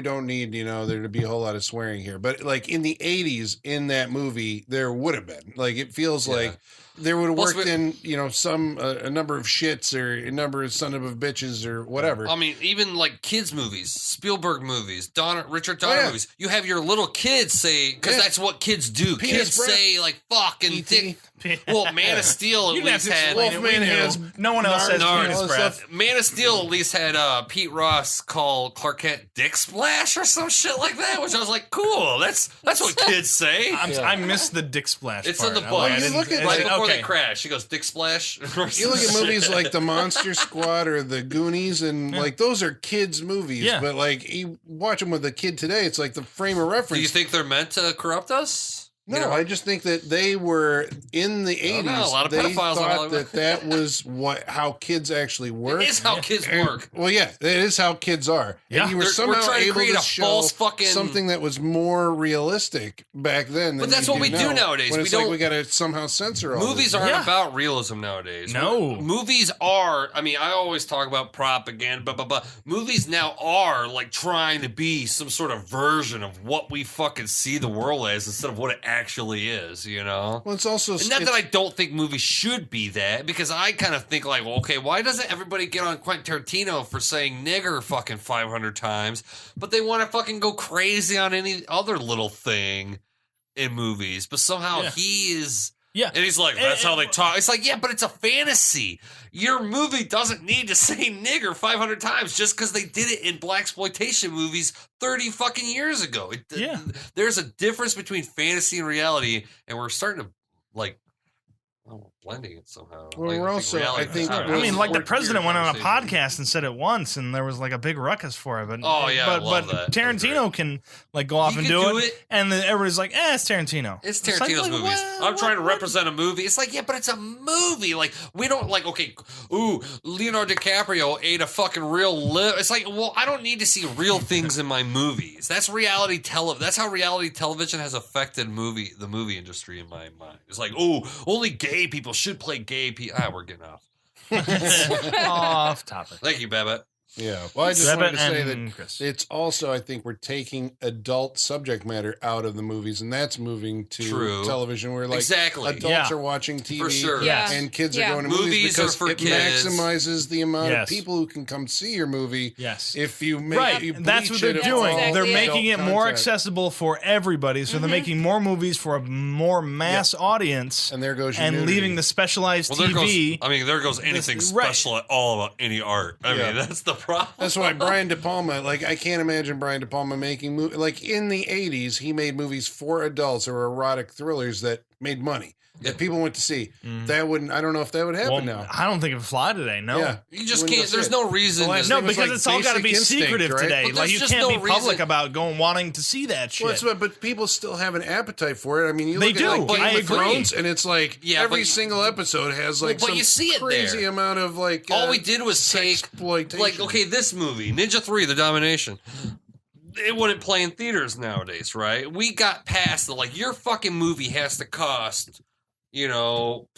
don't need, there to be a whole lot of swearing here. But like in the 80s, in that movie, there would have been. Like it feels Yeah. like there would have Plus, worked in, some a number of shits or a number of son of a bitches or whatever. I mean, even like kids' movies, Spielberg movies, Richard Donner Oh, yeah. movies. You have your little kids say, because Yeah. that's what kids do. Penis Kids breath. say like "fuck" and E.T.. "dick." Well, Man of Steel at you didn't have least to had. explain it. We Wolfman knew. has No one else says Nards, penis all this breath. stuff. Man of Steel at least had Pete Ross call Clark Kent Dick Splash or some shit like that, which I was like, cool. That's what kids say. I missed the dick splash. It's part. in the I- book. I You didn't- look at, I Right said, before okay. they crash, she goes Dick Splash. You look at movies like The Monster Squad or The Goonies, and like those are kids' movies. Yeah. But like you watch them with a kid today, it's like the frame of reference. Do you think they're meant to corrupt us? No, I just think that they were in the 80s. know, a lot of they pedophiles on thought Hollywood. that was how kids actually work. It is how kids And- work. Well, yeah, it is how kids are. Yeah. And you were We're somehow trying to able create to a show false fucking- something that was more realistic back then. But than that's you what we do now, nowadays. When We it's like don't- we got to somehow censor all Movies this. aren't Yeah. about realism nowadays. No. Movies are, I mean, I always talk about propaganda, but movies now are like trying to be some sort of version of what we fucking see the world as instead of what it actually is, Well, it's also And not that I don't think movies should be that, because I kind of think like, well, okay, why doesn't everybody get on Quentin Tarantino for saying nigger fucking 500 times, but they want to fucking go crazy on any other little thing in movies, but somehow Yeah. he is Yeah. And he's like, that's how they talk. It's like, yeah, but it's a fantasy. Your movie doesn't need to say nigger 500 times just because they did it in blaxploitation movies 30 fucking years ago. There's a difference between fantasy and reality, and we're starting to, like, blending it somehow. Well, like, we're also, I think, the president went on a podcast and said it once, and there was like a big ruckus for it. But I love that. Tarantino can like go off and do it, and then everybody's like, it's Tarantino. It's Tarantino's movies. I'm trying to represent a movie. It's like, yeah, but it's a movie. Like, we don't like, okay, Leonardo DiCaprio ate a fucking real liver. It's like, well, I don't need to see real things in my movies. That's reality television. That's how reality television has affected the movie industry in my mind. It's like, only gay people should play gay people. We're getting off. Off topic. Thank you, Babette. Yeah. Well, I just wanted to say that Chris. it's also, I think we're taking adult subject matter out of the movies, and that's moving to television where, like, adults are watching TV for sure. and kids are going to movies because are for it kids. Maximizes the amount of people who can come see your movie. Yes. If you make you that's what they're doing. They're making it more accessible for everybody, so they're making more movies for a more mass audience. And there goes your and leaving the specialized TV. There goes anything special at all about any art. I mean, that's the problem. That's why Brian De Palma, like, I can't imagine Brian De Palma making movies. Like, in the 80s, he made movies for adults or erotic thrillers that made money that people went to see. That wouldn't, I don't know if that would happen now. I don't think it would fly today, no. Yeah. You just can't, there's no reason. No, because it's all got to be secretive today. But like, you can't be public about wanting to see that shit. Well, but people still have an appetite for it. I mean, you look at like Game of Thrones, and it's like every but single episode has like some you see it crazy amount of like. All we did was take like, okay, this movie, Ninja 3, The Domination. It wouldn't play in theaters nowadays, right? We got past the, like, your fucking movie has to cost, you know,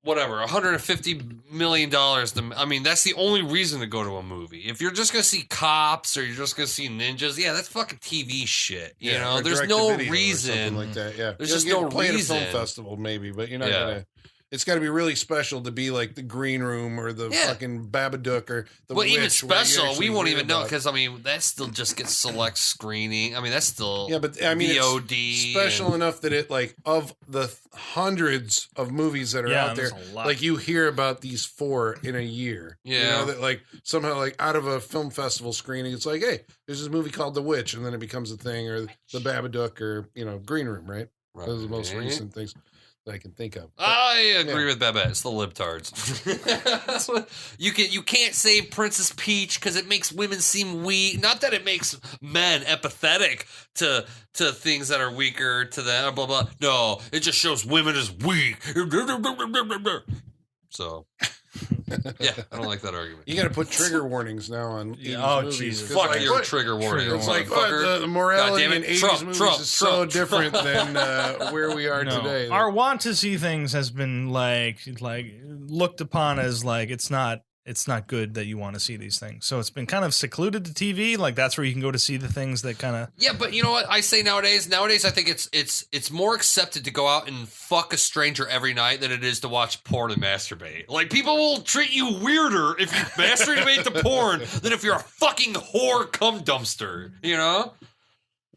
whatever, $150 million. I mean, that's the only reason to go to a movie. If you're just going to see cops or you're just going to see ninjas, that's fucking TV shit. You know, there's no reason. Like that, yeah. There's just no play reason. At a film festival, maybe, but you're not going to. It's got to be really special to be like the Green Room or the fucking Babadook or the Witch. Even special, we won't even know because, I mean, that still just gets select screening. I mean, that's still but I mean, VOD. It's special enough that it, like, of the hundreds of movies that are out there, like, you hear about these 4 in a year. Yeah. You know, that, like, somehow, like, out of a film festival screening, it's like, hey, there's this movie called The Witch, and then it becomes a thing, or The Babadook, or, you know, Green Room, right? Those are the most recent things that I can think of. But, I agree with Babette. It's the libtards. That's what you can't save Princess Peach because it makes women seem weak. Not that it makes men empathetic to things that are weaker to them. Blah blah. No, it just shows women as weak. So. Yeah, I don't like that argument. You got to put trigger warnings now on 80s movies. Jesus. Fuck like, your trigger warning. It's like the morality in 80s movies is so different than where we are today. Our want to see things has been like looked upon as like it's not good that you want to see these things. So it's been kind of secluded to TV. Like that's where you can go to see the things that kind of. Yeah, but you know what I say nowadays? Nowadays, I think it's more accepted to go out and fuck a stranger every night than it is to watch porn and masturbate. Like people will treat you weirder if you masturbate to porn than if you're a fucking whore cum dumpster. You know.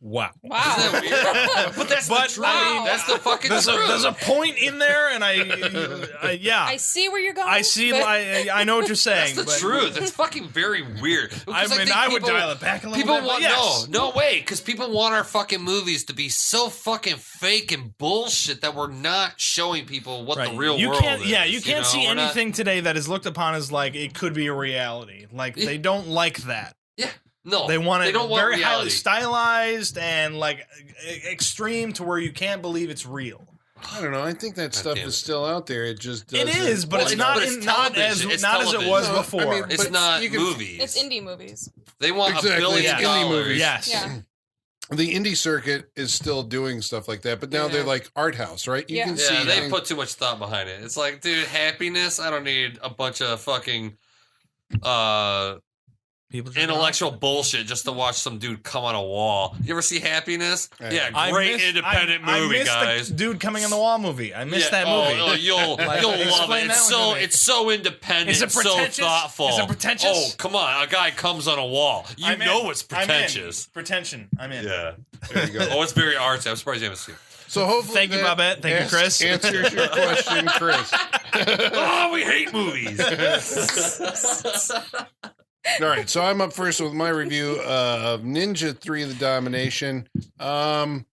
Wow. Isn't that weird? But that's the truth. Wow. That's the fucking truth. There's a point in there, and I see where you're going. I see. I know what you're saying. That's the truth. It's fucking very weird. I mean, I would dial it back a little bit. Want no way, because people want our fucking movies to be so fucking fake and bullshit that we're not showing people what the real world is. Yeah, you can't see anything today that is looked upon as like it could be a reality. Like they don't like that. Yeah. No, they want it very reality. highly stylized and like extreme to where you can't believe it's real. I don't know. I think that stuff is still out there. It just doesn't. It is, but it's not as it was before. I mean, it's not movies. It's indie movies. They want $1 billion. Indie movies. Yes. Yeah. The indie circuit is still doing stuff like that, but now they're like art house, right? You can see. They put too much thought behind it. It's like, dude, happiness. I don't need a bunch of fucking intellectual bullshit just to watch some dude come on a wall. You ever see Happiness? Yeah, great independent movie, guys. The dude coming on the wall movie. I missed that movie. Oh, you'll love it. It's so independent. Is it pretentious? So thoughtful. Is it pretentious? Oh, come on. A guy comes on a wall. You know it's pretentious. Pretension. I'm in. Yeah. There you go. Oh, it's very artsy. I'm surprised you haven't seen it. So hopefully, Thank you, Bobette. Thank you, Chris. Answers your question, Chris. Oh, we hate movies. All right, so I'm up first with my review of Ninja 3: The Domination. I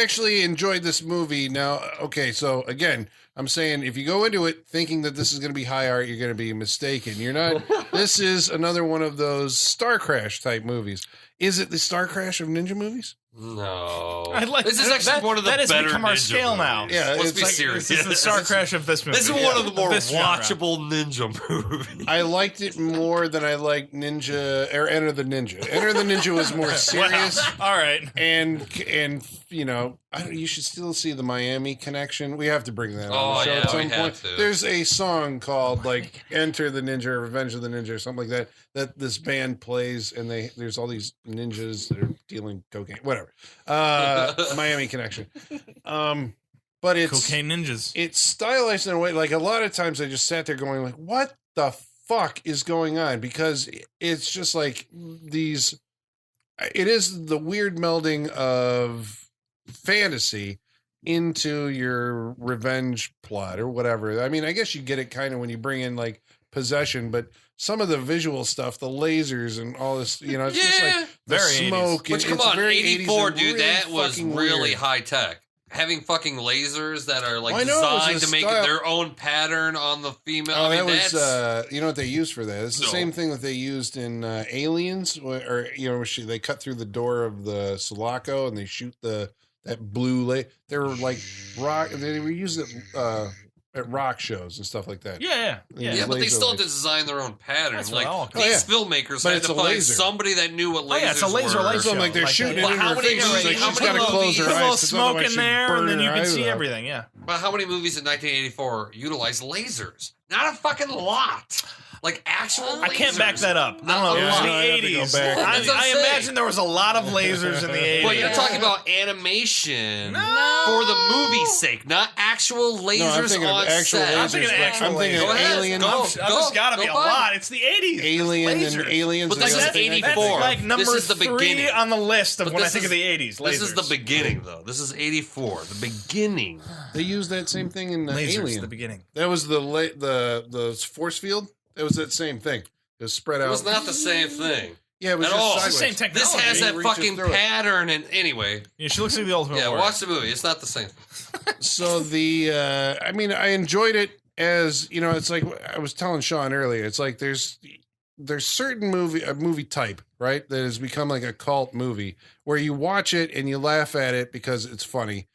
actually enjoyed this movie. Now, okay, so again, I'm saying if you go into it thinking that this is going to be high art, you're going to be mistaken. You're not. This is another one of those Star Crash type movies. Is it the Star Crash of ninja movies? No. This is actually one of the that has better become our ninja scale now. movies. Yeah, Let's it's be like- serious. This is the Star Crash of this movie. This is one of the more This genre. watchable ninja movies. I liked it more than I liked Ninja or Enter the Ninja. Enter the Ninja was more serious. Wow. All right. And you know, you should still see the Miami connection. We have to bring that on Oh, the show yeah, at some we have point. to. There's a song called like "Enter the Ninja" or "Revenge of the Ninja" or something like that. That this band plays, and there's all these ninjas that are dealing cocaine, whatever. Miami connection. But it's Cocaine ninjas. it's stylized in a way like a lot of times I just sat there going like, what the fuck is going on? Because it's just like these. It is the weird melding of fantasy into your revenge plot or whatever. I mean, I guess you get it kind of when you bring in like possession, but some of the visual stuff, the lasers and all this, you know, it's just Yeah. like the Very 80s. smoke. Which, and come it's on, very 80s 84, and dude, really that was fucking really weird. high tech. Having fucking lasers that are like I know, it was designed a to make style. their own pattern on the female. Oh, I mean, that was, that's you know what they used for that? It's the No. same thing that they used in Aliens, or, you know, where they cut through the door of the Sulaco and they shoot that blue They were like rock, they were used at rock shows and stuff like that. Yeah. yeah, but they laser still had lights. to design their own pattern. That's Like what I'll call it. these Oh, filmmakers But had it's to a find laser. somebody that knew what lasers Oh, yeah, it's a laser were. light So I'm show. like, they're Like shooting that. it in Well, her how many face. She's movies- like, how she's many got to close movies- her Put a eyes. little 'cause smoke otherwise in she'd there, burn and then her you can eyes see out. everything. Yeah. But how many movies in 1984 utilized lasers? Not a fucking lot. Like actual lasers. I can't back that up. I don't know. Yeah, It was I the have to go 80s. back. That's what I'm I saying. imagine there was a lot of lasers in the 80s. But you're Yeah. talking about animation No. for the movie's sake, not actual lasers No, I'm thinking on of actual set. I'm thinking lasers. actual I'm thinking lasers. of Go ahead, Alien. go. There's got to be a Go find lot. It's the 80s. Alien Lasers. and Aliens. But this the is other thing I 84. think of. Like number This is the 3 beginning. on the list of But when I this think is- of the 80s. Lasers. This is the beginning, though. This is 84, the beginning. They used that same thing in Lasers, Alien. the beginning. That was the force field. It was that same thing. It was spread It out. was not the same thing. Yeah, it was at just all. It's the sideways. same This technology. has that reaches fucking through it. pattern, and anyway, Yeah, she looks like the Ultimate yeah, Warrior. watch the movie. It's not the same. So I mean, I enjoyed it as, you know, it's like I was telling Sean earlier. It's like there's certain movie type, right, that has become like a cult movie where you watch it and you laugh at it because it's funny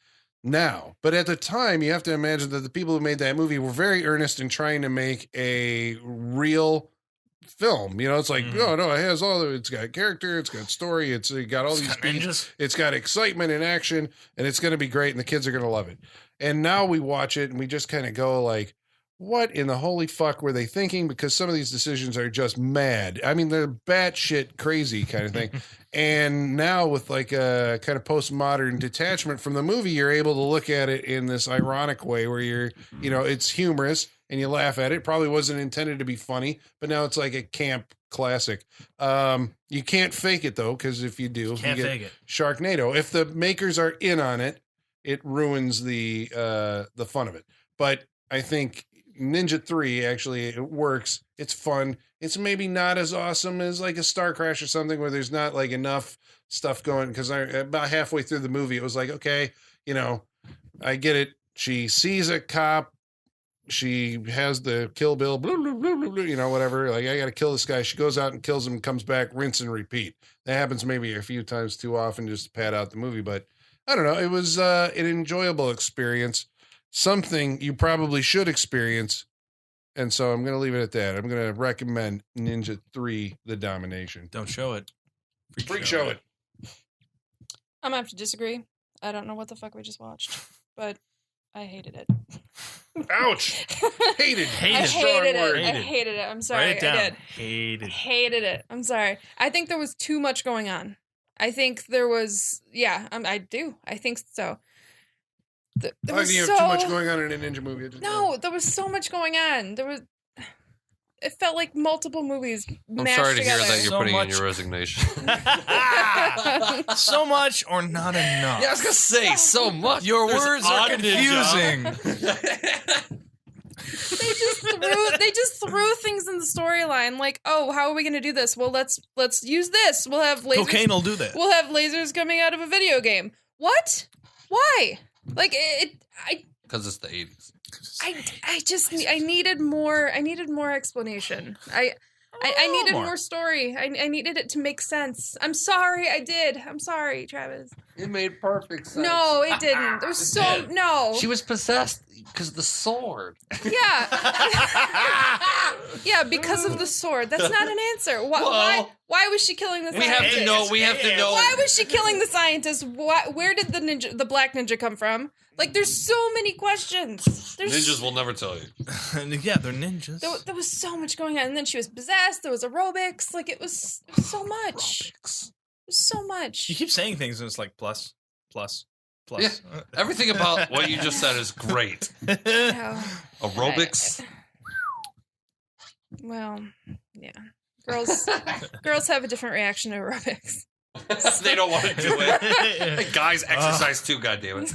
now. But at the time, you have to imagine that the people who made that movie were very earnest in trying to make a real film. You know, it's like, oh no, it has it's got character, it's got story, it's got all these beats, ninjas. it's got excitement and action, and it's going to be great, and the kids are going to love it. And now we watch it and we just kind of go like, what in the holy fuck were they thinking? Because some of these decisions are just mad. I mean, they're batshit crazy kind of thing. And now with like a kind of postmodern detachment from the movie, you're able to look at it in this ironic way where it's humorous and you laugh at it. Probably wasn't intended to be funny, but now it's like a camp classic. You can't fake it though, because if you do, Can't you get fake it. Sharknado. If the makers are in on it, it ruins the fun of it. But I think Ninja 3 actually, it works. It's fun. It's maybe not as awesome as like a Star Crash or something where there's not like enough stuff going, because about halfway through the movie it was like, okay, you know, I get it. She sees a cop, she has the Kill Bill, blah, blah, blah, blah, blah, you know, whatever, like, I gotta kill this guy. She goes out and kills him, comes back, rinse and repeat. That happens maybe a few times too often just to pad out the movie, but I don't know, it was an enjoyable experience. Something you probably should experience. And so I'm going to leave it at that. I'm going to recommend Ninja 3, The Domination. Don't show it. Freak show it. I'm gonna have to disagree. I don't know what the fuck we just watched, but I hated it. Ouch. Hated. Hated. I Strong hated it. word. I Hated. hated it. I'm sorry. Write it down. I did. Hated. Hated it. I'm sorry. I think there was too much going on. I think there was, I do. I think so. There Like was you have so too much going on in a ninja movie. No, there was so much going on. There was it felt like multiple movies I'm mashed sorry to hear together. that you're So putting in much. your resignation. So much or not enough. Yeah, I was gonna say so much. Your There's words are odd confusing. They just threw things in the storyline like, oh, how are we gonna do this? Well, let's use this. We'll have lasers. Cocaine will do that. We'll have lasers coming out of a video game. What? Why? Like Because it's the 80s. I needed more explanation. I needed more story. I needed it to make sense. I'm sorry, I did. I'm sorry, Travis. It made perfect sense. No, it didn't. There was so did. no. She was possessed because of the sword. Yeah. Yeah, because of the sword. That's not an answer. Well, why was she killing the We have scientist? to know. We have to know. Why was she killing the scientist? Where did the black ninja come from? Like, there's so many questions. Ninjas will never tell you. Yeah, they're ninjas. There was so much going on, and then she was possessed. There was aerobics. Like, it was so much. It was so much. You keep saying things, and it's like plus. Yeah. Everything about what you just said is great. Yeah. Aerobics. Well, yeah. Girls have a different reaction to aerobics. They don't want to do it. Guys exercise too, goddammit.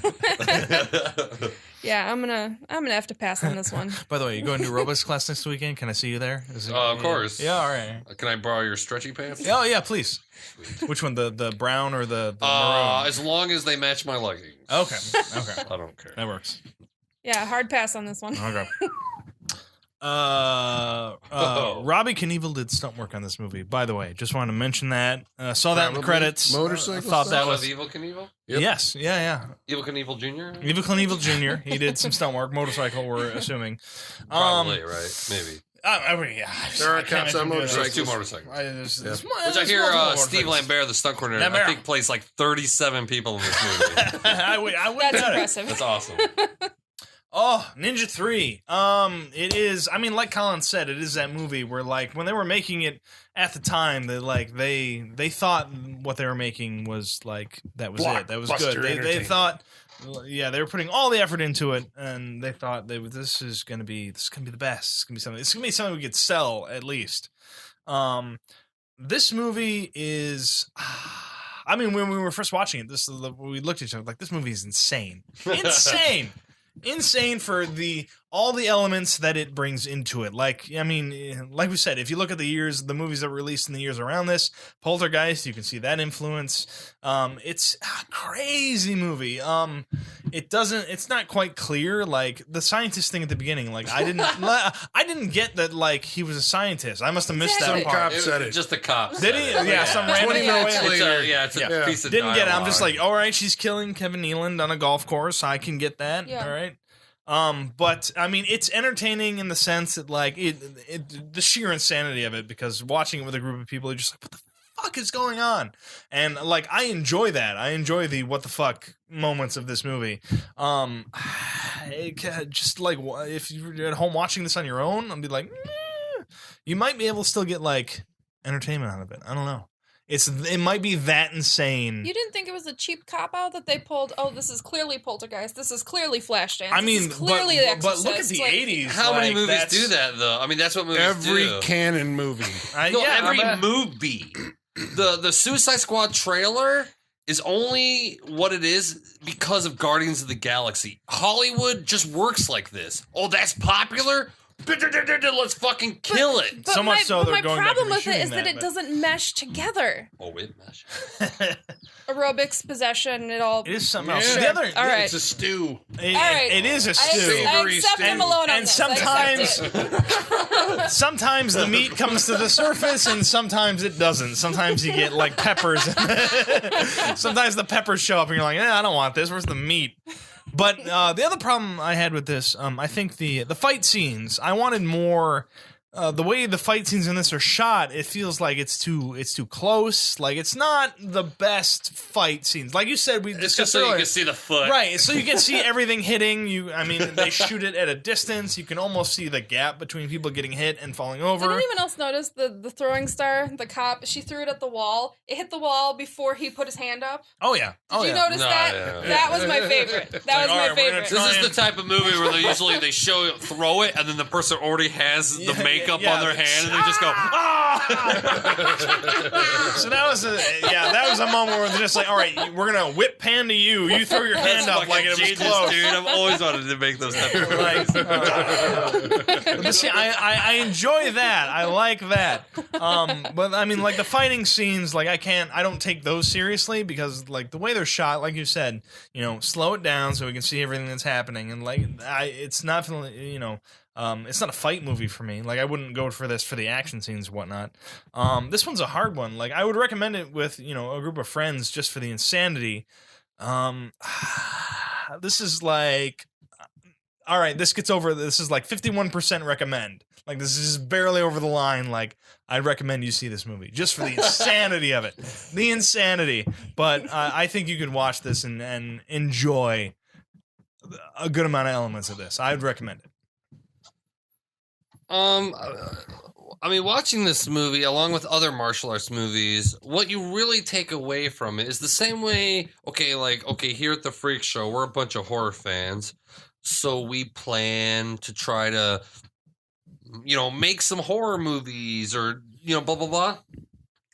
Yeah, I'm gonna have to pass on this one. By the way, you going to aerobics class next weekend? Can I see you there? Of course. Yeah, all right. Can I borrow your stretchy pants? Oh yeah, please. Which one, the brown or the maroon? As long as they match my leggings. Okay. I don't care. That works. Yeah, hard pass on this one. Okay. Robbie Knievel did stunt work on this movie. By the way, just wanted to mention that. Saw that in the Probably credits. motorcycle thought that stuff? was Evil Knievel? Yep. yes. Yeah. Evil Knievel Jr.? Evil Knievel Jr. He did some stunt work, motorcycle. We're assuming. Probably, right? Maybe. Yeah. There are I can't cops on imagine doing that. There's two motorcycles. motorcycles. Yeah. Which I hear Steve Lambert, the stunt coordinator, I Lambert. think plays like 37 people in this movie. I would That's bet it. impressive. That's awesome. Oh, Ninja 3. It is, I mean, like Colin said, it is that movie where, like, when they were making it at the time, they thought what they were making was, like, that was it. That was good. Blockbuster They entertainment. thought, yeah, they were putting all the effort into it, and they thought this is gonna be the best. It's gonna be something we could sell, at least. This movie is, I mean, when we were first watching it, we looked at each other like, this movie is insane. Insane for all the elements that it brings into it. Like, I mean, like we said, if you look at the movies that were released in the years around this, Poltergeist, you can see that influence. It's a crazy movie. It's not quite clear. Like the scientist thing at the beginning, like I didn't get that. Like he was a scientist. I must have missed Some that part. cop said it. Just the cops. Did he? Yeah, some random 20 minutes guy. later. It's a piece of Didn't get it. I'm dialogue. just like, all right, she's killing Kevin Nealon on a golf course. I can get that. Yeah. All right. But I mean, it's entertaining in the sense that, like, the sheer insanity of it, because watching it with a group of people, you're just like, what the fuck is going on? And like, I enjoy that. I enjoy the what the fuck moments of this movie. Just like, if you're at home watching this on your own, I'd be like, you might be able to still get like entertainment out of it. I don't know. It might be that insane. You didn't think it was a cheap cop out that they pulled? Oh, this is clearly Poltergeist. This is clearly Flashdance. I mean, this is clearly The but Exorcist. look at the Like, 80s. How many like, movies that's- do that, though? I mean, that's what movies Every do. canon movie. Every I bet. movie. The Suicide Squad trailer is only what it is because of Guardians of the Galaxy. Hollywood just works like this. Oh, that's popular? Let's fucking kill it. But So much so but they're my going back problem and with it is reshooting that it but- doesn't mesh together. Oh, it mesh. Aerobics, possession, it all. It is something else. Yeah. The other, All right. It's a stew. it is a stew. I accept him alone on And this. I accept it. sometimes the meat comes to the surface, and sometimes it doesn't. Sometimes you get like peppers. Sometimes the peppers show up, and you're like, I don't want this. Where's the meat? But the other problem I had with this, I think the fight scenes, I wanted more. The way the fight scenes in this are shot, it feels like it's too close. Like it's not the best fight scenes. Like you said, we It's discussed just so you earlier. can see the foot. Right, so you can see everything hitting. I mean, they shoot it at a distance. You can almost see the gap between people getting hit and falling over. Did anyone else notice the throwing star, the cop? She threw it at the wall. It hit the wall before he put his hand up. Oh yeah, Did you notice No, that? yeah. That was my favorite. That was all my right, we're gonna favorite. This is the type of movie where they usually show throw it and then the person already has the makeup makeup on their hand, and they just go, ah! So that was a moment where they're just like, all right, we're gonna whip pan to you. You throw your hand up like it was close, dude. I've always wanted to make those type of movies. But see, I enjoy that. I like that. But I mean, like the fighting scenes, like I don't take those seriously because like the way they're shot, like you said, slow it down so we can see everything that's happening, and like it's not, it's not a fight movie for me. Like I wouldn't go for this for the action scenes and whatnot. This one's a hard one. Like I would recommend it with a group of friends just for the insanity. This is like, all right, this is like 51% recommend. Like this is barely over the line. Like I'd recommend you see this movie just for the insanity of it, the insanity. But I think you can watch this and enjoy a good amount of elements of this. I'd recommend it. I mean, watching this movie along with other martial arts movies, what you really take away from it is the same way. Okay, here at the Freak Show, we're a bunch of horror fans, so we plan to try to, make some horror movies or blah blah blah.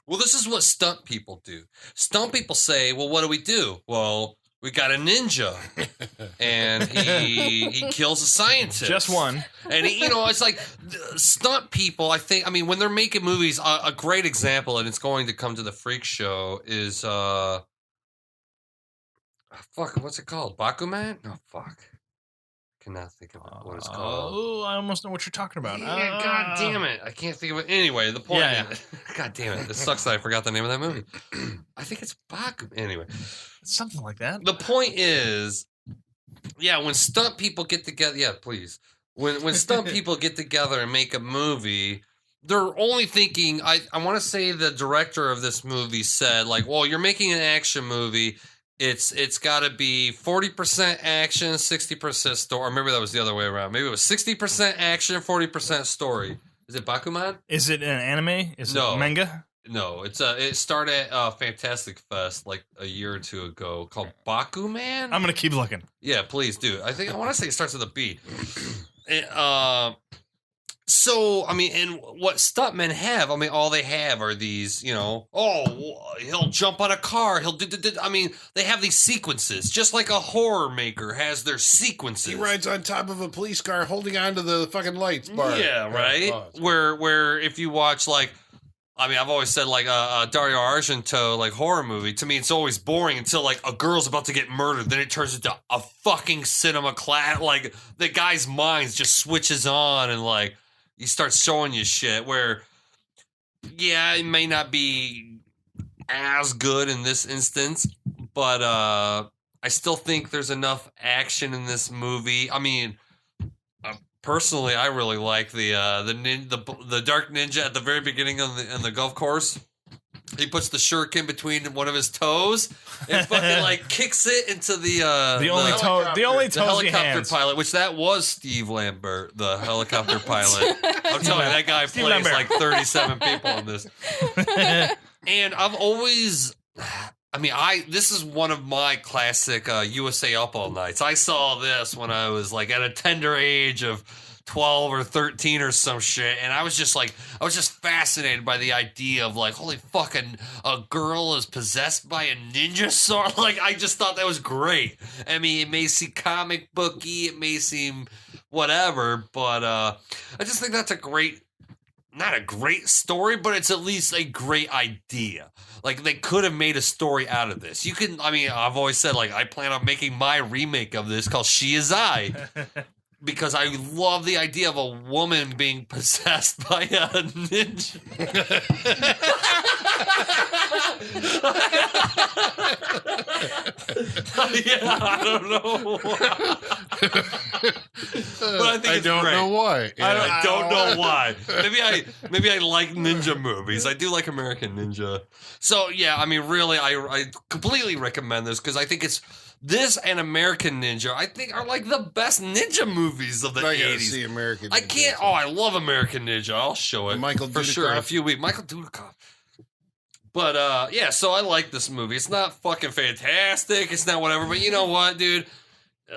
Well, this is what stunt people do. Stunt people say, "Well, what do? Well, we got a ninja, and he kills a scientist. Just one." And it's like stunt people. I mean, when they're making movies, a great example, and it's going to come to the Freak Show is what's it called? Bakuman? No, fuck. Cannot think of what it's called. Oh, I almost know what you're talking about. Yeah, god damn it. I can't think of it. Anyway, the point is, god damn it. It sucks that I forgot the name of that movie. I think it's Bakuman. Anyway. Something like that. The point is, when stunt people get together, please. When stunt people get together and make a movie, they're only thinking, I want to say the director of this movie said, like, well, you're making an action movie. It's got to be 40% action, 60% story. Or maybe that was the other way around. Maybe it was 60% action, 40% story. Is it Bakuman? Is it an anime? Is it manga? No, it started at Fantastic Fest like a year or two ago called Bakuman. I'm gonna keep looking. Yeah, please do. I want to say it starts with a B. So, I mean, and what stuntmen have, I mean, all they have are these, he'll jump on a car, he'll I mean, they have these sequences, just like a horror maker has their sequences. He rides on top of a police car holding onto the fucking lights bar. Yeah, right? Where if you watch, like, I mean, I've always said, like, a Dario Argento, like, horror movie, to me, it's always boring until, like, a girl's about to get murdered. Then it turns into a fucking cinema class. Like, the guy's mind just switches on and, like, he starts showing you shit where, it may not be as good in this instance, but I still think there's enough action in this movie. I mean, personally, I really like the Dark Ninja at the very beginning of the golf course. He puts the shuriken between one of his toes and fucking like kicks it into the helicopter pilot, which that was Steve Lambert, the helicopter pilot. I'm telling you, that guy plays like 37 people in this. And I've always, this is one of my classic USA Up All Nights. I saw this when I was like at a tender age of 12 or 13 or some shit, and I was just fascinated by the idea of like, holy fucking, a girl is possessed by a ninja sword. Like, I just thought that was great. I mean, it may seem comic booky, it may seem whatever, but I just think that's not a great story, but it's at least a great idea. Like, they could have made a story out of this. I've always said, like, I plan on making my remake of this called She Is I. Because I love the idea of a woman being possessed by a ninja. I don't know why. But I think it's don't great. know why. Yeah. I don't know why. Maybe I like ninja movies. I do like American Ninja. So, really, I completely recommend this because I think this and American Ninja, I think, are like the best ninja movies of the 80s. I gotta see American Ninja. I can't. Oh, I love American Ninja. I'll show it. Michael for Dudikoff. sure in a few weeks. Michael Dudikoff. But so I like this movie. It's not fucking fantastic. It's not whatever. But you know what, dude?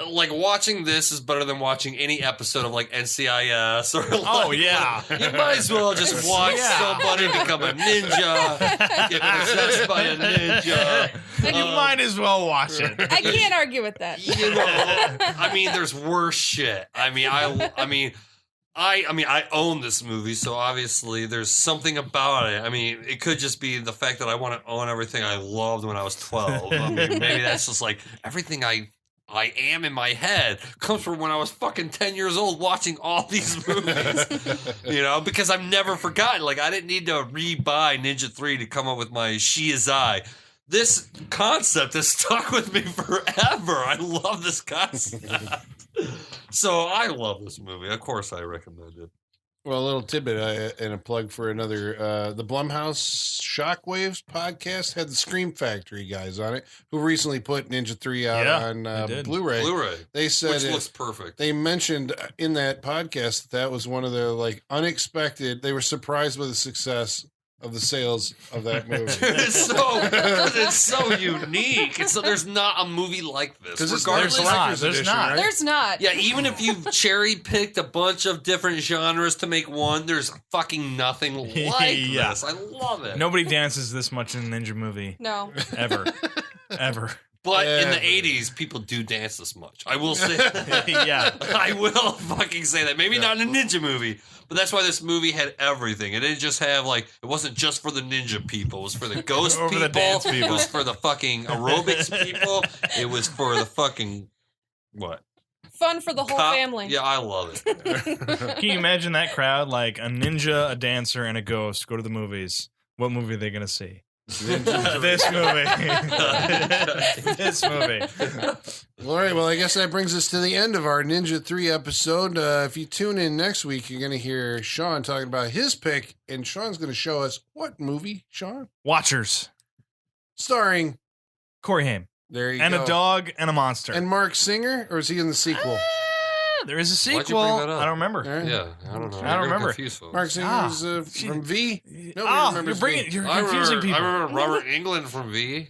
like watching this is better than watching any episode of like NCIS or like, you might as well just watch somebody become a ninja, get possessed by a ninja. You might as well watch it. I can't argue with that. You know, I mean, there's worse shit. I mean, I own this movie, so obviously there's something about it. I mean, it could just be the fact that I want to own everything I loved when I was 12. I mean, maybe that's just like everything I am in my head comes from when I was fucking 10 years old watching all these movies, you know, because I've never forgotten. Like, I didn't need to re-buy Ninja 3 to come up with my She Is I. This concept has stuck with me forever. I love this concept. So I love this movie. Of course I recommend it. Well, a little tidbit and a plug for another. The Blumhouse Shockwaves podcast had the Scream Factory guys on it, who recently put Ninja 3 out on Blu-ray. They said which looks perfect. They mentioned in that podcast that was one of their like unexpected. They were surprised with the success of the sales of that movie. It's so unique. There's not a movie like this. There's not. There's not. Yeah, even if you've cherry picked a bunch of different genres to make one, there's fucking nothing like this. I love it. Nobody dances this much in a ninja movie. No. Ever. But in the 80s, people do dance this much. I will say that. Yeah. I will fucking say that. Maybe not in a ninja movie, but that's why this movie had everything. It didn't just have, like, it wasn't just for the ninja people. It was for the ghost people. The dance people. It was for the fucking aerobics people. It was for the fucking, what? Fun for the whole family. Yeah, I love it. Can you imagine that crowd? Like a ninja, a dancer, and a ghost go to the movies. What movie are they going to see? This movie. This movie. All right, well, I guess that brings us to the end of our Ninja 3 episode. If you tune in next week, you're going to hear Sean talking about his pick, and Sean's going to show us what movie, Sean? Watchers. Starring Corey Haim. There you go. And a dog and a monster. And Mark Singer, or is he in the sequel? There is a sequel. Why'd you bring that up? I don't remember. Right. Yeah, I don't know. I don't remember. Mark Singer from V. Nobody remembers you're V. confusing people. I remember Robert Englund from V.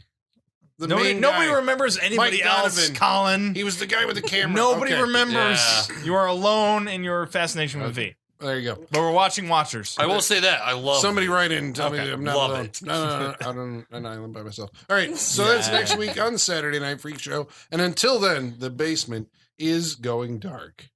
Nobody remembers anybody Mike else. Donovan. Colin. He was the guy with the camera. Nobody Okay. remembers. Yeah. You are alone in your fascination with V. There you go. But we're watching Watchers. I will say that. I love Somebody it. write in and tell me Okay. that I'm not Love alone. it. No, I'm on an island by myself. All right, so that's next week on the Saturday Night Freak Show. And until then, the basement is going dark.